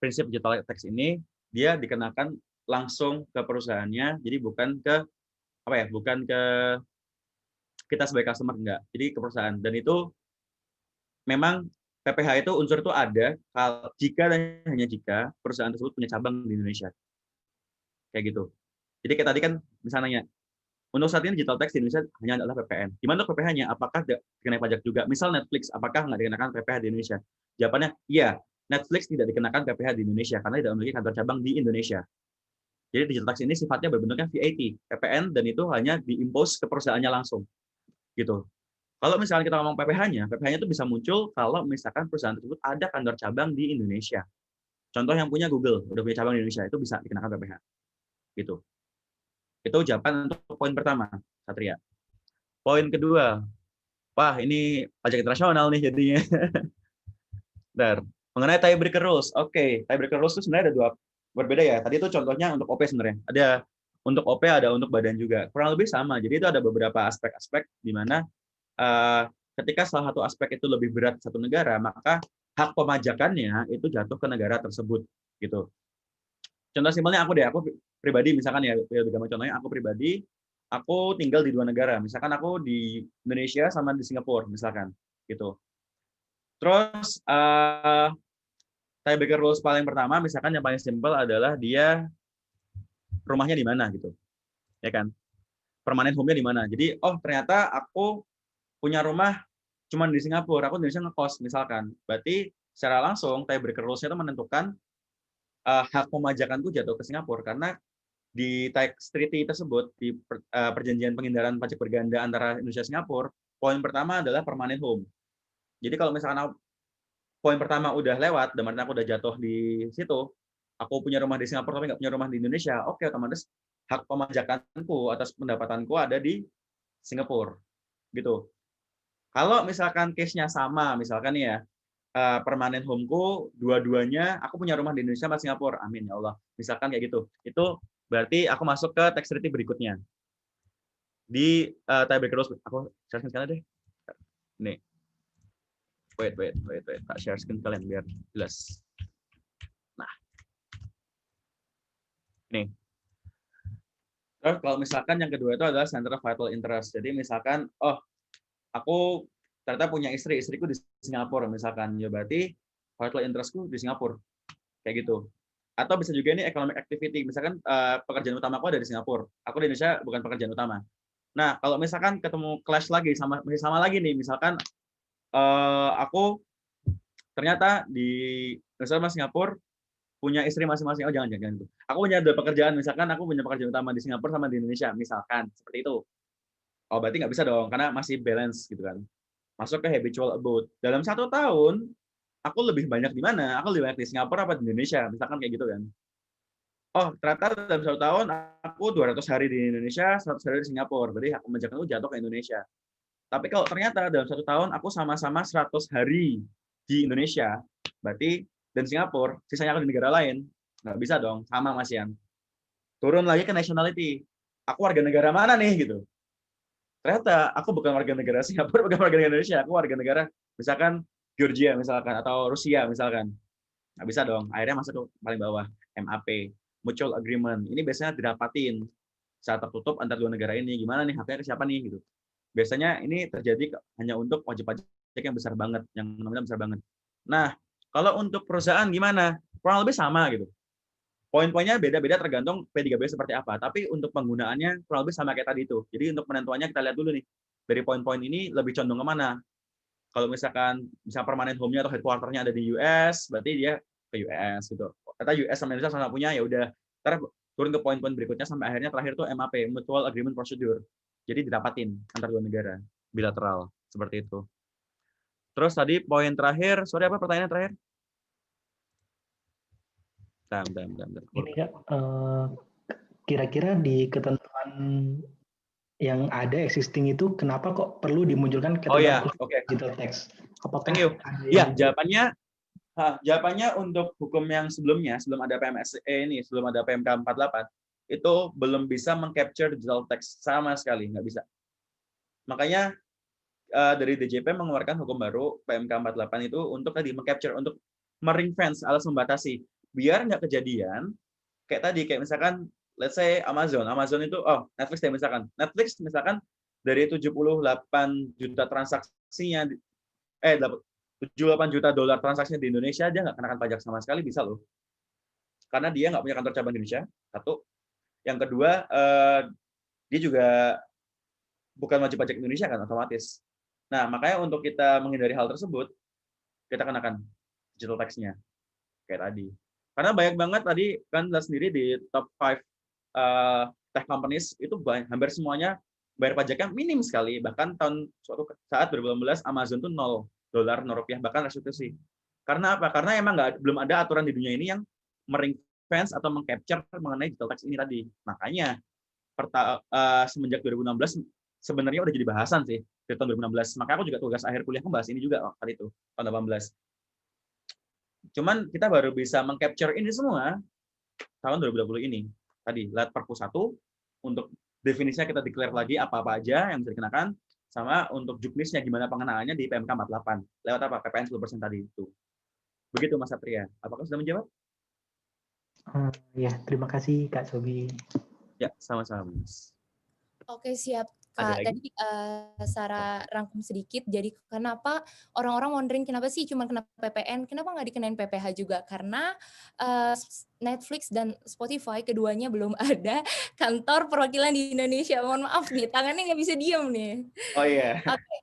prinsip digital tax ini dia dikenakan langsung ke perusahaannya, jadi bukan ke kita sebagai customer, enggak. Jadi ke perusahaan. Dan itu memang PPh itu unsur itu ada jika dan hanya jika perusahaan tersebut punya cabang di Indonesia. Kayak gitu. Jadi kayak tadi kan misalnya Untuk saat ini digital tax di Indonesia hanya adalah PPN. Gimana untuk PPh-nya? Apakah dikenai pajak juga? Misal Netflix, apakah nggak dikenakan PPh di Indonesia? Jawabannya, iya. Netflix tidak dikenakan PPh di Indonesia karena tidak memiliki kantor cabang di Indonesia. Jadi digital tax ini sifatnya berbentuknya VAT, PPN, dan itu hanya diimpose ke perusahaannya langsung. Gitu. Kalau misalnya kita ngomong PPh-nya itu bisa muncul kalau misalkan perusahaan tersebut ada kantor cabang di Indonesia. Contoh yang punya Google, udah punya cabang di Indonesia, itu bisa dikenakan PPh. Gitu. Itu jawaban untuk poin pertama, Satria. Poin kedua, wah ini pajak internasional nih jadinya. Bentar. Mengenai tiebreaker rules, oke, tiebreaker rules itu sebenarnya ada dua berbeda ya. Tadi itu contohnya untuk OP sebenarnya. Ada untuk OP, ada untuk badan juga. Kurang lebih sama. Jadi itu ada beberapa aspek-aspek di mana ketika salah satu aspek itu lebih berat satu negara, maka hak pemajakannya itu jatuh ke negara tersebut, gitu. Contoh simpelnya aku pribadi misalkan ya contohnya aku pribadi, aku tinggal di dua negara. Misalkan aku di Indonesia sama di Singapura misalkan, gitu. Terus tiebreaker rules paling pertama misalkan yang paling simpel adalah dia rumahnya di mana gitu. Ya kan? Permanent home-nya di mana. Jadi ternyata aku punya rumah cuma di Singapura, aku di Indonesia ngekos misalkan. Berarti secara langsung tiebreaker rules-nya itu menentukan hak pemajakanku jatuh ke Singapura karena di tax treaty tersebut di perjanjian penghindaran pajak berganda antara Indonesia dan Singapura, poin pertama adalah permanent home. Jadi kalau misalkan poin pertama udah lewat, dan aku udah jatuh di situ, aku punya rumah di Singapura tapi nggak punya rumah di Indonesia, oke, otomatis hak pemajakanku atas pendapatanku ada di Singapura, gitu. Kalau misalkan case-nya sama, misalkan ya, permanent home-ku dua-duanya aku punya rumah di Indonesia sama Singapura, amin ya Allah, misalkan kayak gitu, itu berarti aku masuk ke tax treaty berikutnya di tiebreaker rules. Aku share screen sekali deh, nih, wait, tak share screen kalian biar jelas. Nah, nih, terus kalau misalkan yang kedua itu adalah center of vital interest. Jadi misalkan aku ternyata punya istriku di Singapura misalkan, ya berarti vital interestku di Singapura, kayak gitu. Atau bisa juga ini economic activity, misalkan pekerjaan utamaku ada di Singapura, aku di Indonesia bukan pekerjaan utama. Nah, kalau misalkan ketemu clash lagi sama lagi nih, misalkan aku ternyata di Indonesia sama Singapura punya istri masing-masing, jangan itu. Aku punya dua pekerjaan, misalkan aku punya pekerjaan utama di Singapura sama di Indonesia, misalkan seperti itu. Berarti nggak bisa dong, karena masih balance gitu kan. Masuk ke habitual abode. Dalam 1 tahun, aku lebih banyak di mana? Aku lebih banyak di Singapura apa di Indonesia? Misalkan kayak gitu kan. Ternyata dalam 1 tahun, aku 200 hari di Indonesia, 100 hari di Singapura. Berarti hak pemajakanku jatuh ke Indonesia. Tapi kalau ternyata dalam 1 tahun, aku sama-sama 100 hari di Indonesia, berarti dan Singapura, sisanya aku di negara lain, nggak bisa dong, sama Mas Yan. Turun lagi ke nationality. Aku warga negara mana nih? Gitu. Ternyata aku bukan warga negara Singapura, bukan warga negara Indonesia, aku warga negara misalkan Georgia misalkan atau Rusia misalkan. Nggak bisa dong, akhirnya masuk ke paling bawah, MAP, Mutual Agreement. Ini biasanya didapatin saat tertutup antar dua negara ini. Gimana nih, haknya ke siapa nih gitu. Biasanya ini terjadi hanya untuk wajib pajak yang besar banget, yang nominal besar banget. Nah, kalau untuk perusahaan gimana? Kurang lebih sama gitu. Poin-poinnya beda-beda tergantung P3B seperti apa. Tapi untuk penggunaannya kurang lebih sama kayak tadi itu. Jadi untuk penentuannya kita lihat dulu nih. Dari poin-poin ini lebih condong kemana? Kalau misalkan permanent home-nya atau headquarter-nya ada di US, berarti dia ke US gitu. Kata US sama Indonesia sama punya, ya udah. Ntar turun ke poin-poin berikutnya sampai akhirnya terakhir tuh MAP, Mutual Agreement Procedure. Jadi didapatin antar dua negara, bilateral, seperti itu. Terus tadi poin terakhir, sorry apa pertanyaan terakhir? Ini Kak, kira-kira di ketentuan yang ada existing itu kenapa kok perlu dimunculkan ketentuan digital tax? Apakah Thank you. Ya, jawabannya untuk hukum yang sebelumnya, sebelum ada PMSE ini, sebelum ada PMK 48, itu belum bisa meng-capture digital tax sama sekali, nggak bisa. Makanya dari DJP mengeluarkan hukum baru PMK 48 itu untuk tadi meng-capture, untuk mering fence alias membatasi, biar nggak kejadian kayak misalkan let's say Amazon itu Netflix ya misalkan. Netflix misalkan dari 78 juta transaksinya 78 juta dolar transaksinya di Indonesia, dia nggak kenakan pajak sama sekali, bisa loh. Karena dia nggak punya kantor cabang di Indonesia, satu. Yang kedua, dia juga bukan wajib pajak Indonesia kan otomatis. Nah, makanya untuk kita menghindari hal tersebut, kita kenakan digital tax-nya kayak tadi. Karena banyak banget tadi kan lihat sendiri di top 5 tech companies itu hampir semuanya bayar pajaknya minim sekali. Bahkan suatu saat 2018 Amazon tuh $0, $0, bahkan restitusi. Karena apa? Karena emang belum ada aturan di dunia ini yang mering-fence atau meng-capture mengenai digital tax ini tadi. Makanya semenjak 2016 sebenarnya udah jadi bahasan sih dari tahun 2016. Makanya aku juga tugas akhir kuliah membahas ini juga waktu itu tahun 2018. Cuman kita baru bisa meng-capture ini semua tahun 2020 ini. Tadi lihat Perpu 1 untuk definisinya kita declare lagi apa-apa aja yang bisa dikenakan, sama untuk juknisnya gimana pengenaannya di PMK 48 lewat apa PPN 10% tadi itu. Begitu Mas Satria. Apakah sudah menjawab? Ya, terima kasih Kak Sobi. Ya, sama-sama Mas. Oke, siap Kak. Tadi Sarah rangkum sedikit, jadi kenapa orang-orang wondering kenapa sih cuma kena PPN, kenapa nggak dikenain PPH juga? Karena Netflix dan Spotify keduanya belum ada kantor perwakilan di Indonesia. Mohon maaf nih, tangannya nggak bisa diem nih. Oh iya. Oke.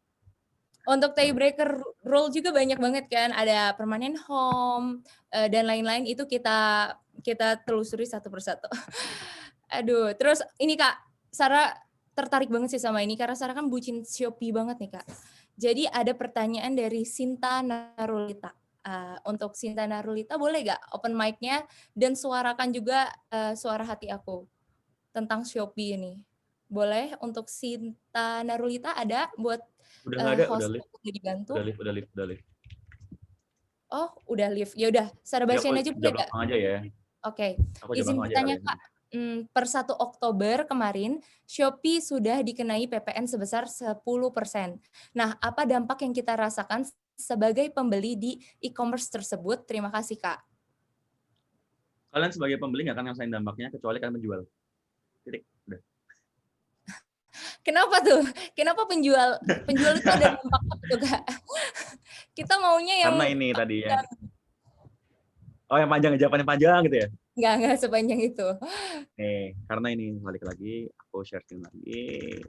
Untuk tiebreaker rule juga banyak banget kan, ada permanent home dan lain-lain, itu kita telusuri satu persatu. Aduh, terus ini Kak, Sarah tertarik banget sih sama ini karena Sarah kan bucin Shopee banget nih Kak. Jadi ada pertanyaan dari Sinta Narulita. Untuk Sinta Narulita boleh gak open mic-nya dan suarakan juga suara hati aku tentang Shopee ini. Boleh untuk Sinta Narulita ada buat udah host live. untuk dibantu. Udah live. Oh, udah live. Ya udah, Sarah bacain aja boleh gak? Aja ya. Oke. Izin bertanya Kak. Per 1 Oktober kemarin, Shopee sudah dikenai PPN sebesar 10%. Nah, apa dampak yang kita rasakan sebagai pembeli di e-commerce tersebut? Terima kasih, Kak. Kalian sebagai pembeli nggak akan ngerasain dampaknya, kecuali kalian menjual. Titik. Udah. Kenapa tuh? Kenapa penjual itu ada dampak apa tuh, Kak? Kita maunya yang... Karena ini tadi ya. Oh, yang panjang, jawabannya panjang gitu ya? Nggak sepanjang itu. Nih, karena ini balik lagi, aku sharing lagi.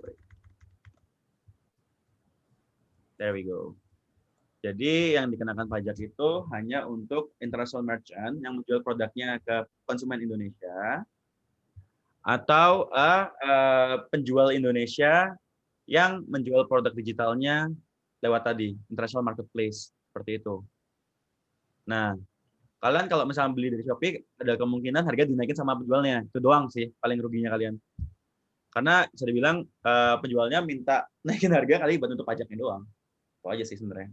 There we go. Jadi yang dikenakan pajak itu hanya untuk international merchant yang menjual produknya ke konsumen Indonesia atau penjual Indonesia yang menjual produk digitalnya lewat tadi international marketplace seperti itu. Nah, kalian kalau misalnya beli dari Shopee, ada kemungkinan harga dinaikin sama penjualnya. Itu doang sih paling ruginya kalian. Karena bisa dibilang penjualnya minta naikin harga kali buat untuk pajaknya doang. Itu aja sih sebenarnya.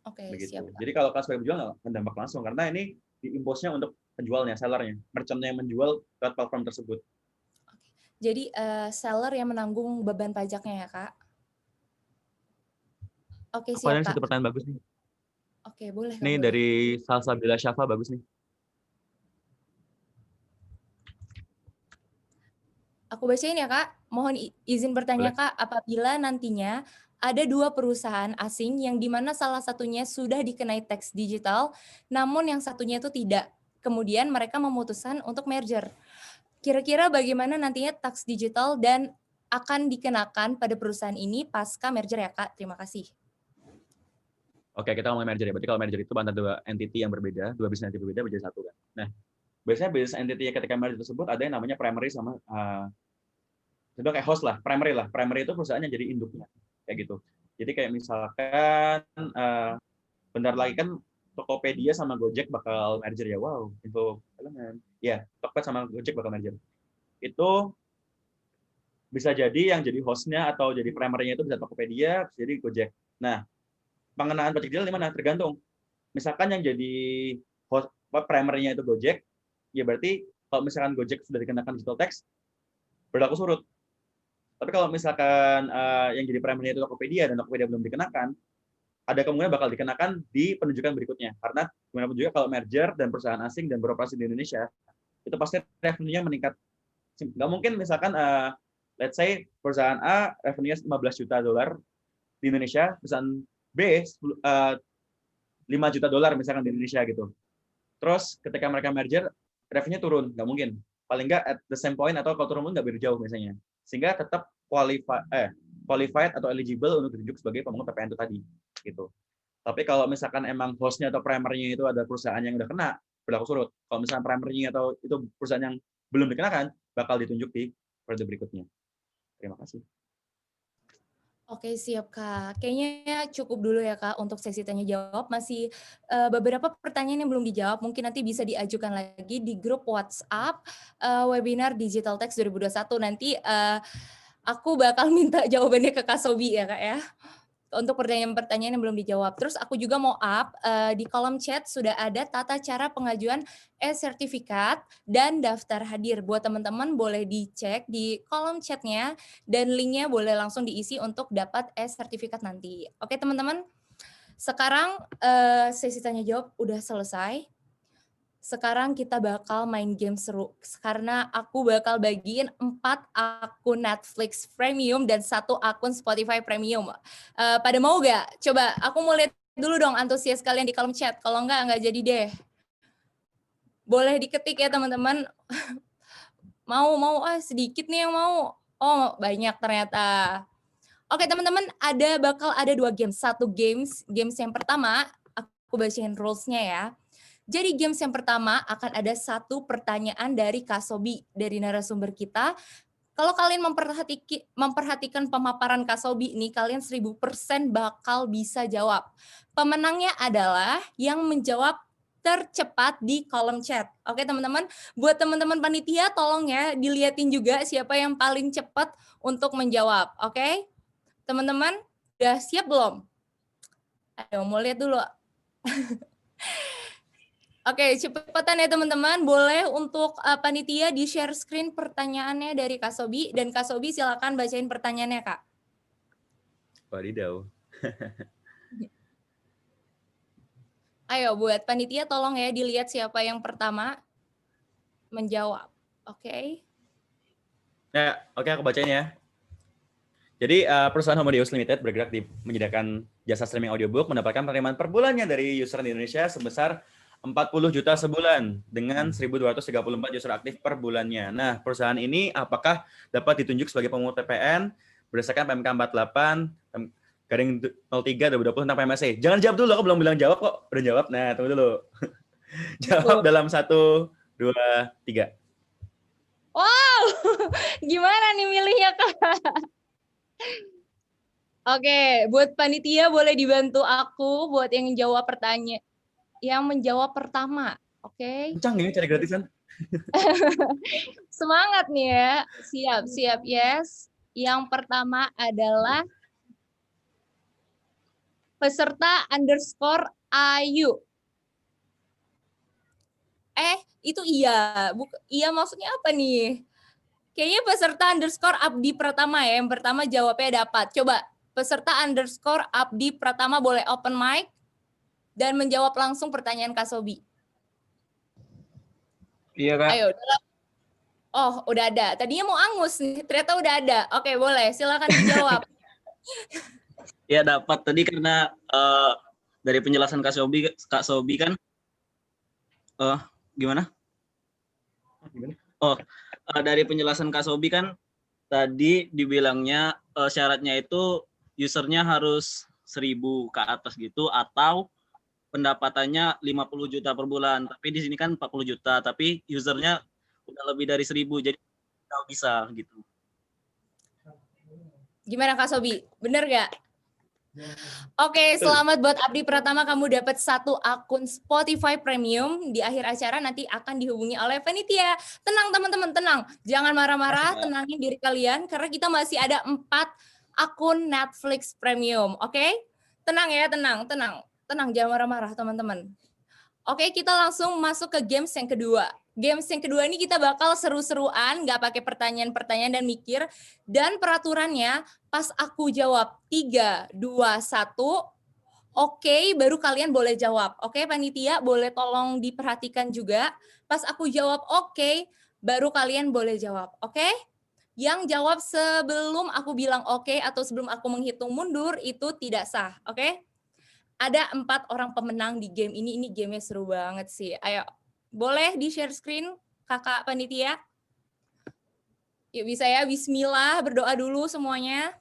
Oke, begitu. siap. Jadi kalau kalian sebagai penjual nggak dampak langsung, karena ini diimpose-nya untuk penjualnya, sellernya, merchant-nya yang menjual ke platform tersebut. Jadi seller yang menanggung beban pajaknya ya, Kak? Oke, siap, Kak. Itu pertanyaan bagus nih. Oke, boleh. Ini dari Salsabila Syafa, bagus nih. Aku bacain ya, Kak. Mohon izin bertanya, Kak, apabila nantinya ada 2 perusahaan asing yang dimana salah satunya sudah dikenai tax digital, namun yang satunya itu tidak. Kemudian mereka memutuskan untuk merger. Kira-kira bagaimana nantinya tax digital dan akan dikenakan pada perusahaan ini pasca merger ya, Kak? Terima kasih. Oke, kita ngomongin merger ya. Berarti kalau merger itu antara 2 entity yang berbeda, 2 bisnis entity berbeda menjadi satu kan. Nah, biasanya bisnis entity ketika merger tersebut ada yang namanya primary sama itu kayak host lah, primary lah. Primary itu perusahaannya jadi induknya kayak gitu. Jadi kayak misalkan bentar lagi kan Tokopedia sama Gojek bakal merger ya. Wow, info elemen. Ya, Tokped sama Gojek bakal merger. Itu bisa jadi yang jadi hostnya atau jadi primernya itu bisa Tokopedia, bisa jadi Gojek. Nah, pengenaan pajak digital di mana? Tergantung. Misalkan yang jadi host primernya itu Gojek, ya berarti kalau misalkan Gojek sudah dikenakan digital tax, berlaku surut. Tapi kalau misalkan yang jadi primernya itu Tokopedia dan Tokopedia belum dikenakan, ada kemungkinan bakal dikenakan di penunjukan berikutnya. Karena gimana pun juga kalau merger dan perusahaan asing dan beroperasi di Indonesia, itu pasti revenue-nya meningkat. Nggak mungkin misalkan, let's say perusahaan A revenue-nya $15 juta di Indonesia, perusahaan B $5 juta misalkan di Indonesia gitu. Terus ketika mereka merger, revenue turun, nggak mungkin. paling nggak at the same point atau kalau turun pun nggak beda jauh biasanya. Sehingga tetap qualified atau eligible untuk ditunjuk sebagai pemungut PPN itu tadi gitu. Tapi kalau misalkan emang hostnya atau primernya itu ada perusahaan yang udah kena, berlaku surut. Kalau misalkan primernya atau itu perusahaan yang belum dikenakan, bakal ditunjuk di periode berikutnya. Terima kasih. Oke, siap Kak. Kayaknya cukup dulu ya Kak untuk sesi tanya jawab. Masih beberapa pertanyaan yang belum dijawab, mungkin nanti bisa diajukan lagi di grup WhatsApp webinar Digital Tax 2021. Nanti aku bakal minta jawabannya ke Kak Sobi ya Kak ya. Untuk pertanyaan-pertanyaan yang belum dijawab. Terus aku juga mau up, di kolom chat sudah ada tata cara pengajuan e-sertifikat dan daftar hadir. Buat teman-teman boleh dicek di kolom chatnya dan linknya boleh langsung diisi untuk dapat e-sertifikat nanti. Oke teman-teman, sekarang sesi tanya jawab udah selesai. Sekarang kita bakal main game seru karena aku bakal bagiin 4 akun Netflix Premium dan 1 akun Spotify Premium. Pada mau gak? Coba aku mau lihat dulu dong antusias kalian di kolom chat. Kalau enggak jadi deh. Boleh diketik ya teman-teman. Mau sedikit nih yang mau. Oh banyak ternyata. Oke teman-teman, bakal ada 2 games. Satu games yang pertama aku bacain rules-nya ya. Jadi games yang pertama akan ada 1 pertanyaan dari Kak Sobi, dari narasumber kita. Kalau kalian memperhatikan pemaparan Kak Sobi nih, kalian 1000% bakal bisa jawab. Pemenangnya adalah yang menjawab tercepat di kolom chat. Oke teman-teman, buat teman-teman panitia tolong ya dilihatin juga siapa yang paling cepat untuk menjawab. Oke? Teman-teman, udah siap belum? Ayo, mau lihat dulu. Oke, cepetan ya teman-teman. Boleh untuk panitia di-share screen pertanyaannya dari Kak Sobi. Dan Kak Sobi silakan bacain pertanyaannya, Kak. Wadidaw. Ayo, buat panitia tolong ya dilihat siapa yang pertama menjawab. Oke. Ya, oke aku bacain ya. Jadi perusahaan Homodeus Limited bergerak di menyediakan jasa streaming audiobook mendapatkan penerimaan per bulannya dari user di Indonesia sebesar 40 juta sebulan dengan 1.234 user aktif per bulannya. Nah, perusahaan ini apakah dapat ditunjuk sebagai pemungut PPN berdasarkan PMK 48 garing 03 2020 tentang PMSE? Jangan jawab dulu, aku belum bilang jawab kok. Udah jawab. Nah, tunggu dulu. Jawab dalam 1, 2, 3. Wow, gimana nih milihnya Kak? Oke, buat panitia boleh dibantu aku buat yang jawab pertanyaan. Yang menjawab pertama, oke? Kencang ya cari gratisan. Semangat nih ya, siap, yes. Yang pertama adalah peserta _Ayu. Itu iya, iya maksudnya apa nih? Kayaknya peserta _Abdi Pratama ya, yang pertama jawabnya dapat. Coba peserta _Abdi Pratama boleh open mic dan menjawab langsung pertanyaan Kak Sobi. Iya, Kak. Ayo. Oh, udah ada. Tadinya mau angus nih, ternyata udah ada. Oke, boleh. Silakan dijawab. Ya, dapat tadi karena dari penjelasan Kak Sobi kan gimana? Dari penjelasan Kak Sobi kan tadi dibilangnya syaratnya itu usernya harus 1.000 ke atas gitu atau pendapatannya 50 juta per bulan, tapi di sini kan 40 juta, tapi usernya udah lebih dari 1.000, jadi nggak bisa gitu. Gimana Kak Sobi? Bener nggak? Oke, selamat buat Abdi Pratama, kamu dapat 1 akun Spotify Premium. Di akhir acara nanti akan dihubungi oleh panitia. Tenang teman-teman, tenang. Jangan marah-marah, tenangin diri kalian, karena kita masih ada 4 akun Netflix Premium, oke? Tenang ya, tenang, jangan marah-marah teman-teman. Oke, kita langsung masuk ke games yang kedua. Games yang kedua ini kita bakal seru-seruan, nggak pakai pertanyaan-pertanyaan dan mikir. Dan peraturannya pas aku jawab 3, 2, 1, oke, baru kalian boleh jawab. Oke, panitia boleh tolong diperhatikan juga. Pas aku jawab oke, baru kalian boleh jawab. Oke? Yang jawab sebelum aku bilang oke atau sebelum aku menghitung mundur itu tidak sah. Oke? Ada 4 orang pemenang di game ini. Ini gamenya seru banget sih. Ayo, boleh di-share screen, kakak panitia? Yuk bisa ya, bismillah, berdoa dulu semuanya.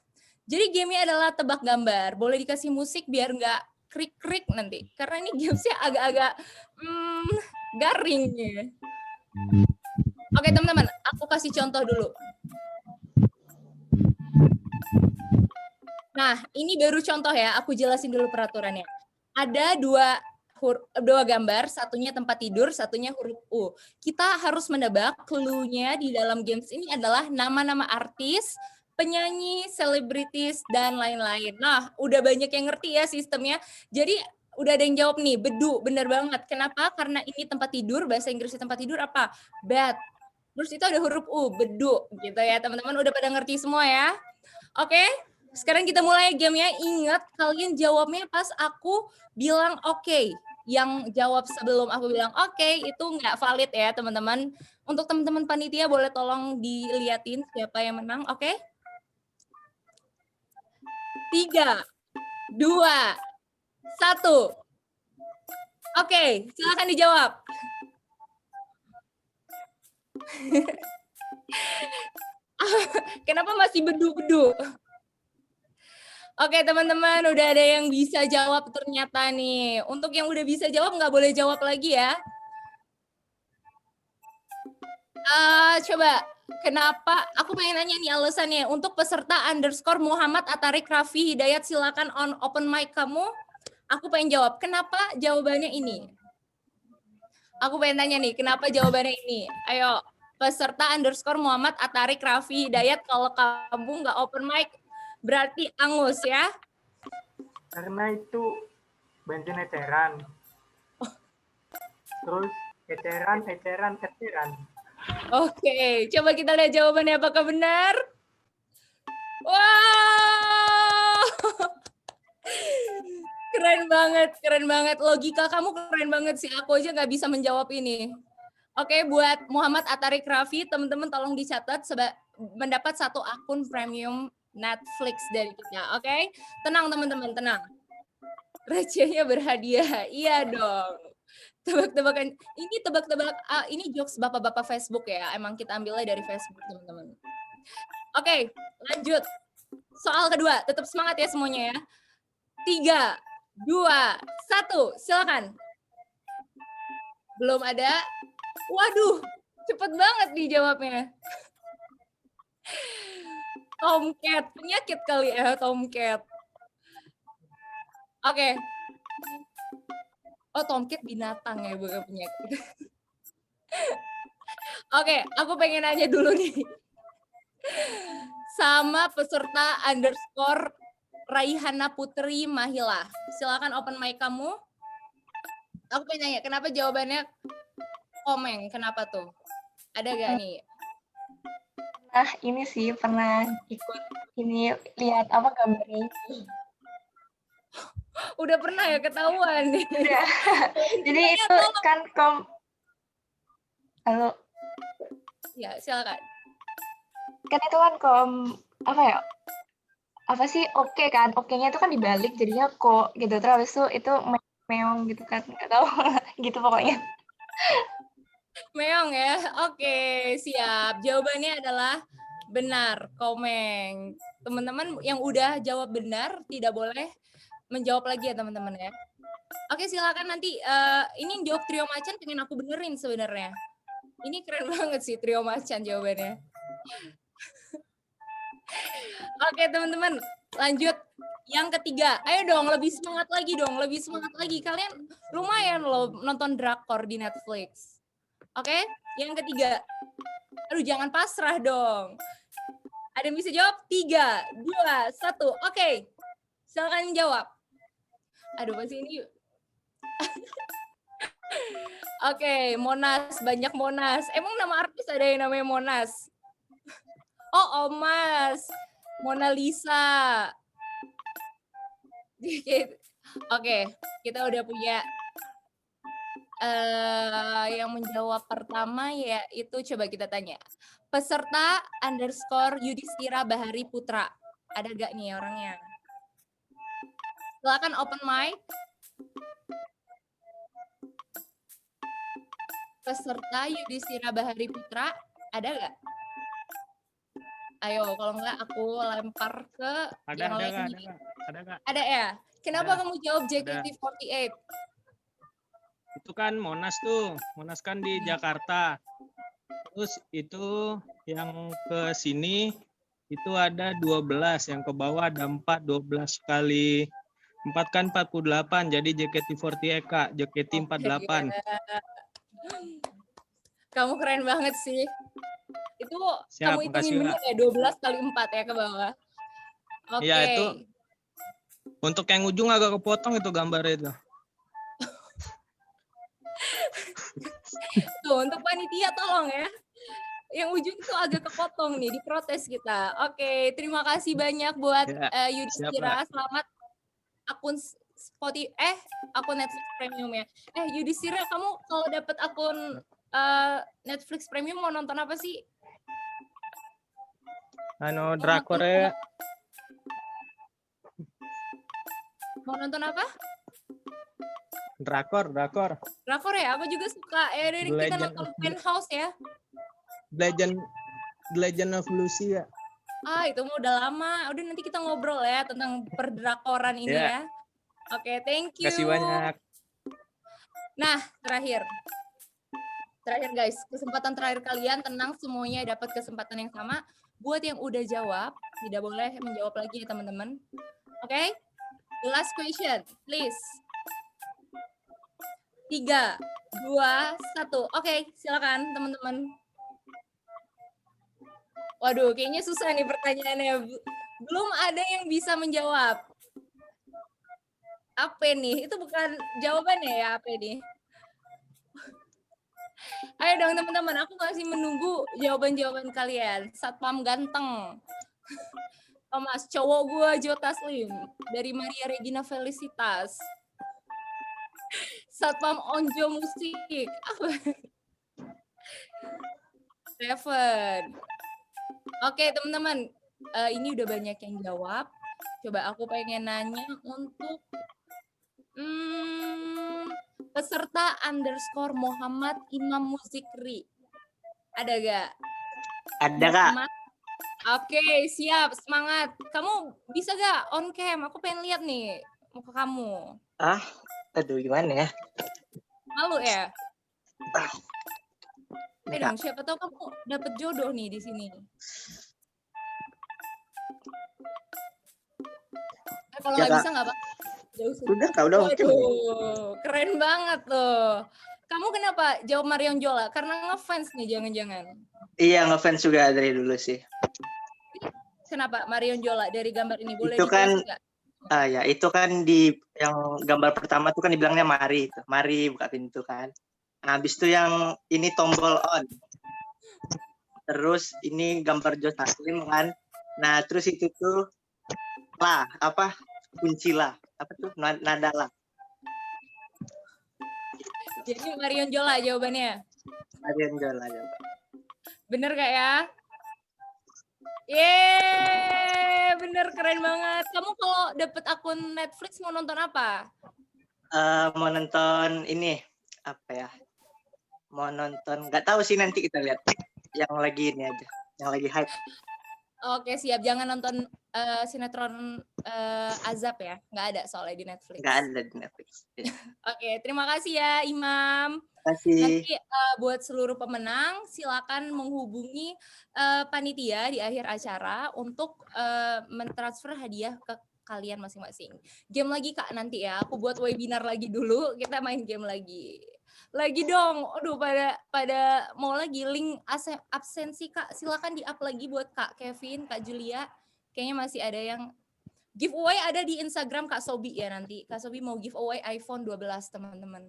Jadi gamenya adalah tebak gambar. Boleh dikasih musik biar nggak krik-krik nanti. Karena ini gamesnya agak-agak garing ya. Oke teman-teman, aku kasih contoh dulu. Nah, ini baru contoh ya, aku jelasin dulu peraturannya. Ada dua gambar, satunya tempat tidur, satunya huruf U. Kita harus menebak clue-nya di dalam games ini adalah nama-nama artis, penyanyi, selebritis, dan lain-lain. Nah, udah banyak yang ngerti ya sistemnya. Jadi, udah ada yang jawab nih, bedu, bener banget. Kenapa? Karena ini tempat tidur, bahasa Inggrisnya tempat tidur apa? Bed. Terus itu ada huruf U, bedu, gitu ya teman-teman. Udah pada ngerti semua ya? Oke, sekarang kita mulai gamenya. Ingat, kalian jawabnya pas aku bilang oke. Yang jawab sebelum aku bilang oke, itu nggak valid ya teman-teman. Untuk teman-teman panitia boleh tolong diliatin siapa yang menang, oke? 3, 2, 1. Oke, silakan dijawab. Kenapa masih bedu-bedu? Oke teman-teman, udah ada yang bisa jawab ternyata nih. Untuk yang udah bisa jawab nggak boleh jawab lagi ya. Coba, kenapa? Aku pengen nanya nih alasannya. Untuk peserta _ Muhammad Atarik Raffi Hidayat, silakan on open mic kamu. Aku pengen jawab, kenapa jawabannya ini? Aku pengen tanya nih, kenapa jawabannya ini? Ayo, peserta _ Muhammad Atarik Raffi Hidayat, kalau kamu nggak open mic, berarti angus ya? Karena itu bensin eceran. Terus eceran. Oke, coba kita lihat jawabannya apakah benar. Wow! Keren banget. Logika kamu keren banget sih. Aku aja nggak bisa menjawab ini. Oke, buat Muhammad Atarik Raffi, teman-teman tolong dicatat mendapat 1 akun premium Netflix dari kita. Oke? Tenang teman-teman, tenang. Recehnya berhadiah. Iya dong. Tebak-tebakan. Ini ini jokes bapak-bapak Facebook ya. Emang kita ambilnya dari Facebook, teman-teman. Oke, lanjut. Soal kedua, tetap semangat ya semuanya ya. 3, 2, 1, silakan. Belum ada. Waduh, cepet banget dijawabnya. Tomcat, penyakit kali ya, tomcat. Oke. Oh, tomcat binatang ya, bukan penyakit. Oke, aku pengen nanya dulu nih. Sama peserta _ Raihana Putri Mahila. Silakan open mic kamu. Aku pengen nanya, kenapa jawabannya komeng? Kenapa tuh? Ada gak nih? Nah, ini sih pernah ikut ini, lihat apa gambarnya ini. Udah pernah ya, ketahuan nih. Udah. Jadi itu kan halo. Ya, silakan. Kan itu kan apa ya? Apa sih oke kan? Oke-nya itu kan dibalik jadinya kok gitu. Terus itu meong gitu kan. Enggak tahu gitu pokoknya. Meong ya. Oke, siap. Jawabannya adalah benar, komeng. Teman-teman yang udah jawab benar tidak boleh menjawab lagi ya teman-teman ya. Oke, silakan nanti ini yang jawab trio macan pengen aku benerin sebenarnya. Ini keren banget sih trio macan jawabannya. Oke, teman-teman, lanjut yang ketiga. Ayo dong, lebih semangat lagi dong, lebih semangat lagi. Kalian lumayan loh nonton drakor di Netflix. Oke, yang ketiga. Aduh, jangan pasrah dong. Ada yang bisa jawab? 3, 2, 1. Oke, silakan jawab. Aduh, masih ini. Oke, Monas, banyak Monas. Emang nama artis ada yang namanya Monas? Oh, Omas. Mona Lisa. Oke, kita udah punya yang menjawab pertama ya itu coba kita tanya. Peserta _ Yudhistira Bahari Putra. Ada gak nih orangnya? Silakan open mic. Peserta Yudhistira Bahari Putra, ada gak? Ayo, kalau enggak aku lempar ke yang lain. Ada nggak? Ada ya? Kenapa Ada. kamu jawab JKT48? Itu kan Monas tuh. Monas kan di Jakarta. Terus itu yang ke sini itu ada 12, yang ke bawah ada 4, 12 kali 4 kan 48, jadi JKT48 Kak, JKT48. Kamu keren banget sih. Itu Siap, kamu makasih, hitungin bener Kak. ya, 12 kali 4 ya ke bawah. Oke. Iya, itu untuk yang ujung agak kepotong itu gambarnya itu. Tuh, untuk panitia tolong ya. Yang ujung itu agak kepotong nih, diprotes kita. Oke, terima kasih banyak buat Ya, Yudhistira. siap, Kak. Selamat akun akun Netflix Premium ya. Yudhistira, kamu kalau dapat akun Netflix Premium mau nonton apa sih? Drakor ya. Mau nonton apa? Drakor. Drakor ya, aku juga suka. Dari kita Legend nonton of Penthouse ya. Legend of Lucia. Itu mau udah lama. Udah nanti kita ngobrol ya tentang perdrakoran ini ya. Oke, thank you. Terima kasih banyak. Nah, terakhir guys, kesempatan terakhir kalian, tenang semuanya dapat kesempatan yang sama. Buat yang udah jawab, tidak boleh menjawab lagi ya teman-teman. Oke? The last question, please. 3, 2, 1. Oke, silakan teman-teman. Waduh, kayaknya susah nih pertanyaannya. Belum ada yang bisa menjawab. Apa nih? Itu bukan jawabannya ya, apa nih? Ayo dong teman-teman, aku masih menunggu jawaban-jawaban kalian. Satpam ganteng. Thomas, cowok gua Joe Taslim. Dari Maria Regina Felicitas. Satpam Onjo Musik. Seven. Oke teman-teman, ini udah banyak yang jawab. Coba aku pengen nanya untuk peserta _ Muhammad Imam Muzikri. Ada gak? Ada Kak. Oke, siap, semangat. Kamu bisa gak on cam? Aku pengen lihat nih muka kamu. Aduh gimana ya? Malu ya? Dong, siapa tahu kamu dapet jodoh nih di sini. Kalau nggak bisa nggak apa? Udah Kak, udah oke. Waduh, keren banget tuh. Kamu kenapa jawab Marion Jola? Karena ngefans nih, jangan-jangan. Iya, ngefans juga dari dulu sih. Kenapa Marion Jola dari gambar ini? Boleh itu kan nggak? Ya itu kan di yang gambar pertama tuh kan dibilangnya Mari itu. Mari buka pintu kan. Nah, habis itu yang ini tombol on. Terus ini gambar Joe Taslim kan. Nah, terus itu tuh kunci lah. Apa tuh? Nada lah. Jadi Marion Jola jawabannya? Marion Jola. Bener gak ya? Yeay, bener, keren banget. Kamu kalau dapet akun Netflix mau nonton apa? Mau nonton ini apa ya? Mau nonton, nggak tahu sih, nanti kita lihat. Yang lagi ini aja, yang lagi hype. Oke, siap. Jangan nonton sinetron Azab ya, nggak ada soalnya di Netflix. Nggak ada di Netflix. Oke, terima kasih ya Imam. Terima kasih. Nanti buat seluruh pemenang silakan menghubungi panitia di akhir acara untuk mentransfer hadiah ke kalian masing-masing. Game lagi Kak nanti ya. Aku buat webinar lagi dulu, kita main game lagi. Lagi dong. Aduh, pada mau lagi link absensi Kak. Silakan di-up lagi buat Kak Kevin, Kak Julia. Kayaknya masih ada yang giveaway ada di Instagram Kak Sobi ya nanti. Kak Sobi mau giveaway iPhone 12 teman-teman.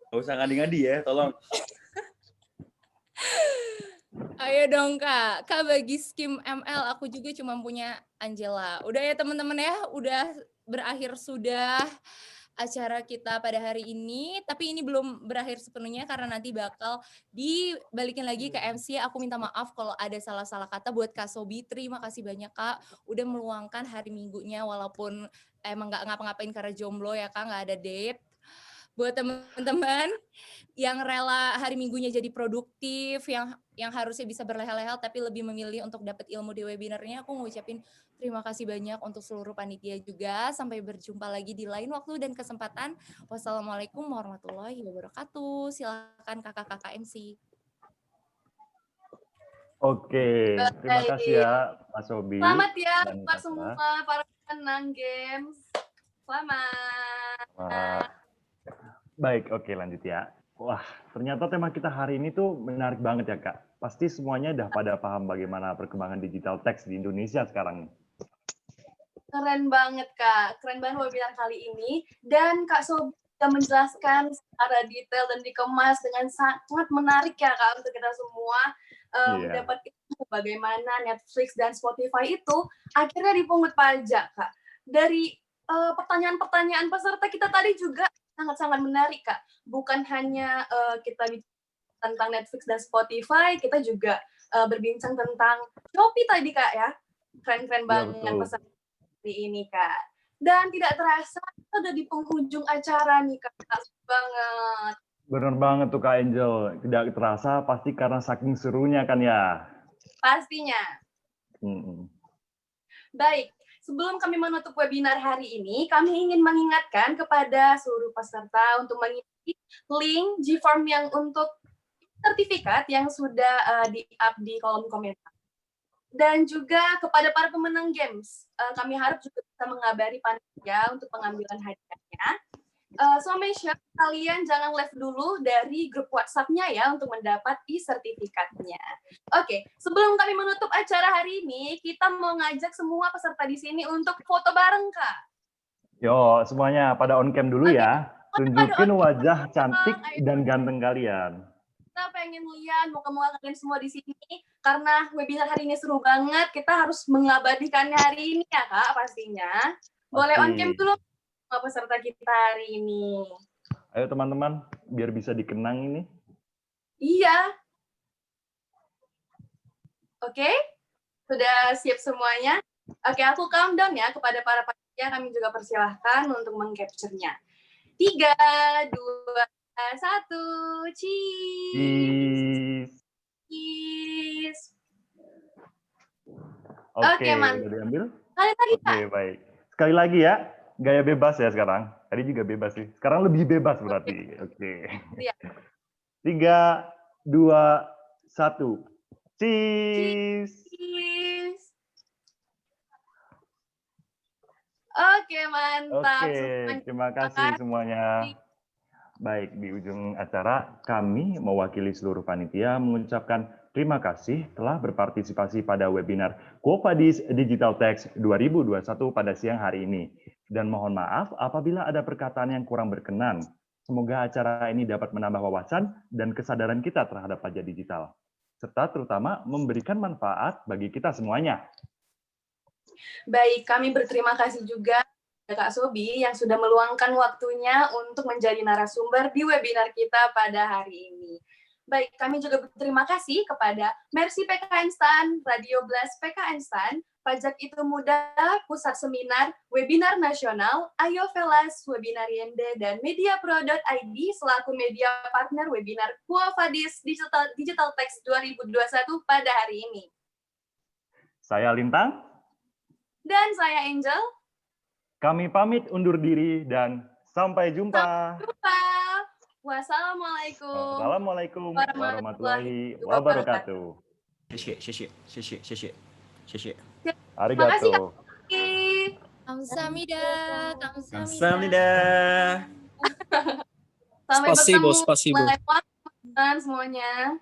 Gak usah ngadi-ngadi ya, tolong. Ayo dong Kak. Kak bagi skim ML aku juga cuma punya Angela. Udah ya teman-teman ya, udah berakhir sudah acara kita pada hari ini, tapi ini belum berakhir sepenuhnya karena nanti bakal dibalikin lagi ke MC. Aku minta maaf kalau ada salah-salah kata buat Kak Sobi. Terima kasih banyak Kak, udah meluangkan hari Minggunya walaupun emang nggak ngapa-ngapain karena jomblo ya Kak, nggak ada date. buat teman-teman yang rela hari Minggunya jadi produktif, yang harusnya bisa berleha-leha tapi lebih memilih untuk dapat ilmu di webinarnya, aku ngucapin terima kasih banyak untuk seluruh panitia juga. Sampai berjumpa lagi di lain waktu dan kesempatan. Wassalamualaikum warahmatullahi wabarakatuh. Silakan kakak-kakak MC. Oke, terima kasih ya Mas Sobi. Selamat ya dan buat Kaka. semua para penang games. Selamat. Baik, oke lanjut ya. Wah, ternyata tema kita hari ini tuh menarik banget ya Kak. Pasti semuanya udah pada paham bagaimana perkembangan digital text di Indonesia sekarang nih. Keren banget Kak, keren banget webinar kali ini. Dan Kak Sobi sudah menjelaskan secara detail dan dikemas dengan sangat menarik ya Kak untuk kita semua. Dapat ilmu bagaimana Netflix dan Spotify itu akhirnya dipungut pajak Kak. Dari pertanyaan-pertanyaan peserta kita tadi juga sangat-sangat menarik Kak. Bukan hanya kita bicara tentang Netflix dan Spotify, kita juga berbincang tentang Shopee tadi Kak ya. Keren-keren banget peserta hari ini Kak. Dan tidak terasa kita udah di penghujung acara nih Kak. Asik banget. Bener banget tuh Kak Angel. Tidak terasa pasti karena saking serunya kan ya. Pastinya. Baik, sebelum kami menutup webinar hari ini, kami ingin mengingatkan kepada seluruh peserta untuk mengisi link G-Form yang untuk sertifikat yang sudah di-up di kolom komentar. Dan juga kepada para pemenang games, kami harap juga bisa mengabari panitia untuk pengambilan hadiahnya. So make sure kalian jangan left dulu dari grup WhatsApp-nya ya untuk mendapat e-sertifikatnya. Oke, sebelum kami menutup acara hari ini, kita mau ngajak semua peserta di sini untuk foto bareng, Kak. Yo, semuanya pada on cam dulu ya. Tunjukin wajah cantik dan ganteng kalian. Kita pengen lihat muka-muka kalian semua di sini karena webinar hari ini seru banget. Kita harus mengabadikannya hari ini ya, Kak, pastinya. Boleh on cam dulu peserta kita hari ini. Ayo teman-teman, biar bisa dikenang ini. Iya. Oke, sudah siap semuanya? Oke, aku countdown ya kepada para panitia. Kami juga persilahkan untuk meng-capture-nya. 3, 2, 1, cheese. Cheese. Oke, mantap. udah diambil? Sekali lagi, Kak. Oke, baik. Sekali lagi ya. Gaya bebas ya sekarang. Tadi juga bebas sih. Sekarang lebih bebas berarti. Oke. 3, 2, 1. Cheese. Cheese. Oke, mantap. Oke, terima kasih semuanya. Baik, di ujung acara kami mewakili seluruh panitia mengucapkan terima kasih telah berpartisipasi pada webinar Quo-Vadis Digital Text 2021 pada siang hari ini. Dan mohon maaf apabila ada perkataan yang kurang berkenan. Semoga acara ini dapat menambah wawasan dan kesadaran kita terhadap pajak digital, serta terutama memberikan manfaat bagi kita semuanya. Baik, kami berterima kasih juga Kak Sobi yang sudah meluangkan waktunya untuk menjadi narasumber di webinar kita pada hari ini. Baik, kami juga berterima kasih kepada Mercy PKN Stan, Radio Blast PKN Stan, Pajak Itu Mudah, Pusat Seminar, Webinar Nasional, Ayo Velas, Webinar Yende, dan Mediapro.id selaku media partner webinar Quo-Vadis Digital Text 2021 pada hari ini. Saya Lintang. Dan saya Angel. Kami pamit undur diri dan sampai jumpa. Sampai jumpa. Wassalamualaikum. Assalamualaikum warahmatullahi wabarakatuh. Arigato. Kamsahamnida. Kamsahamnida. Sampai bertemu Spasibo. live semuanya.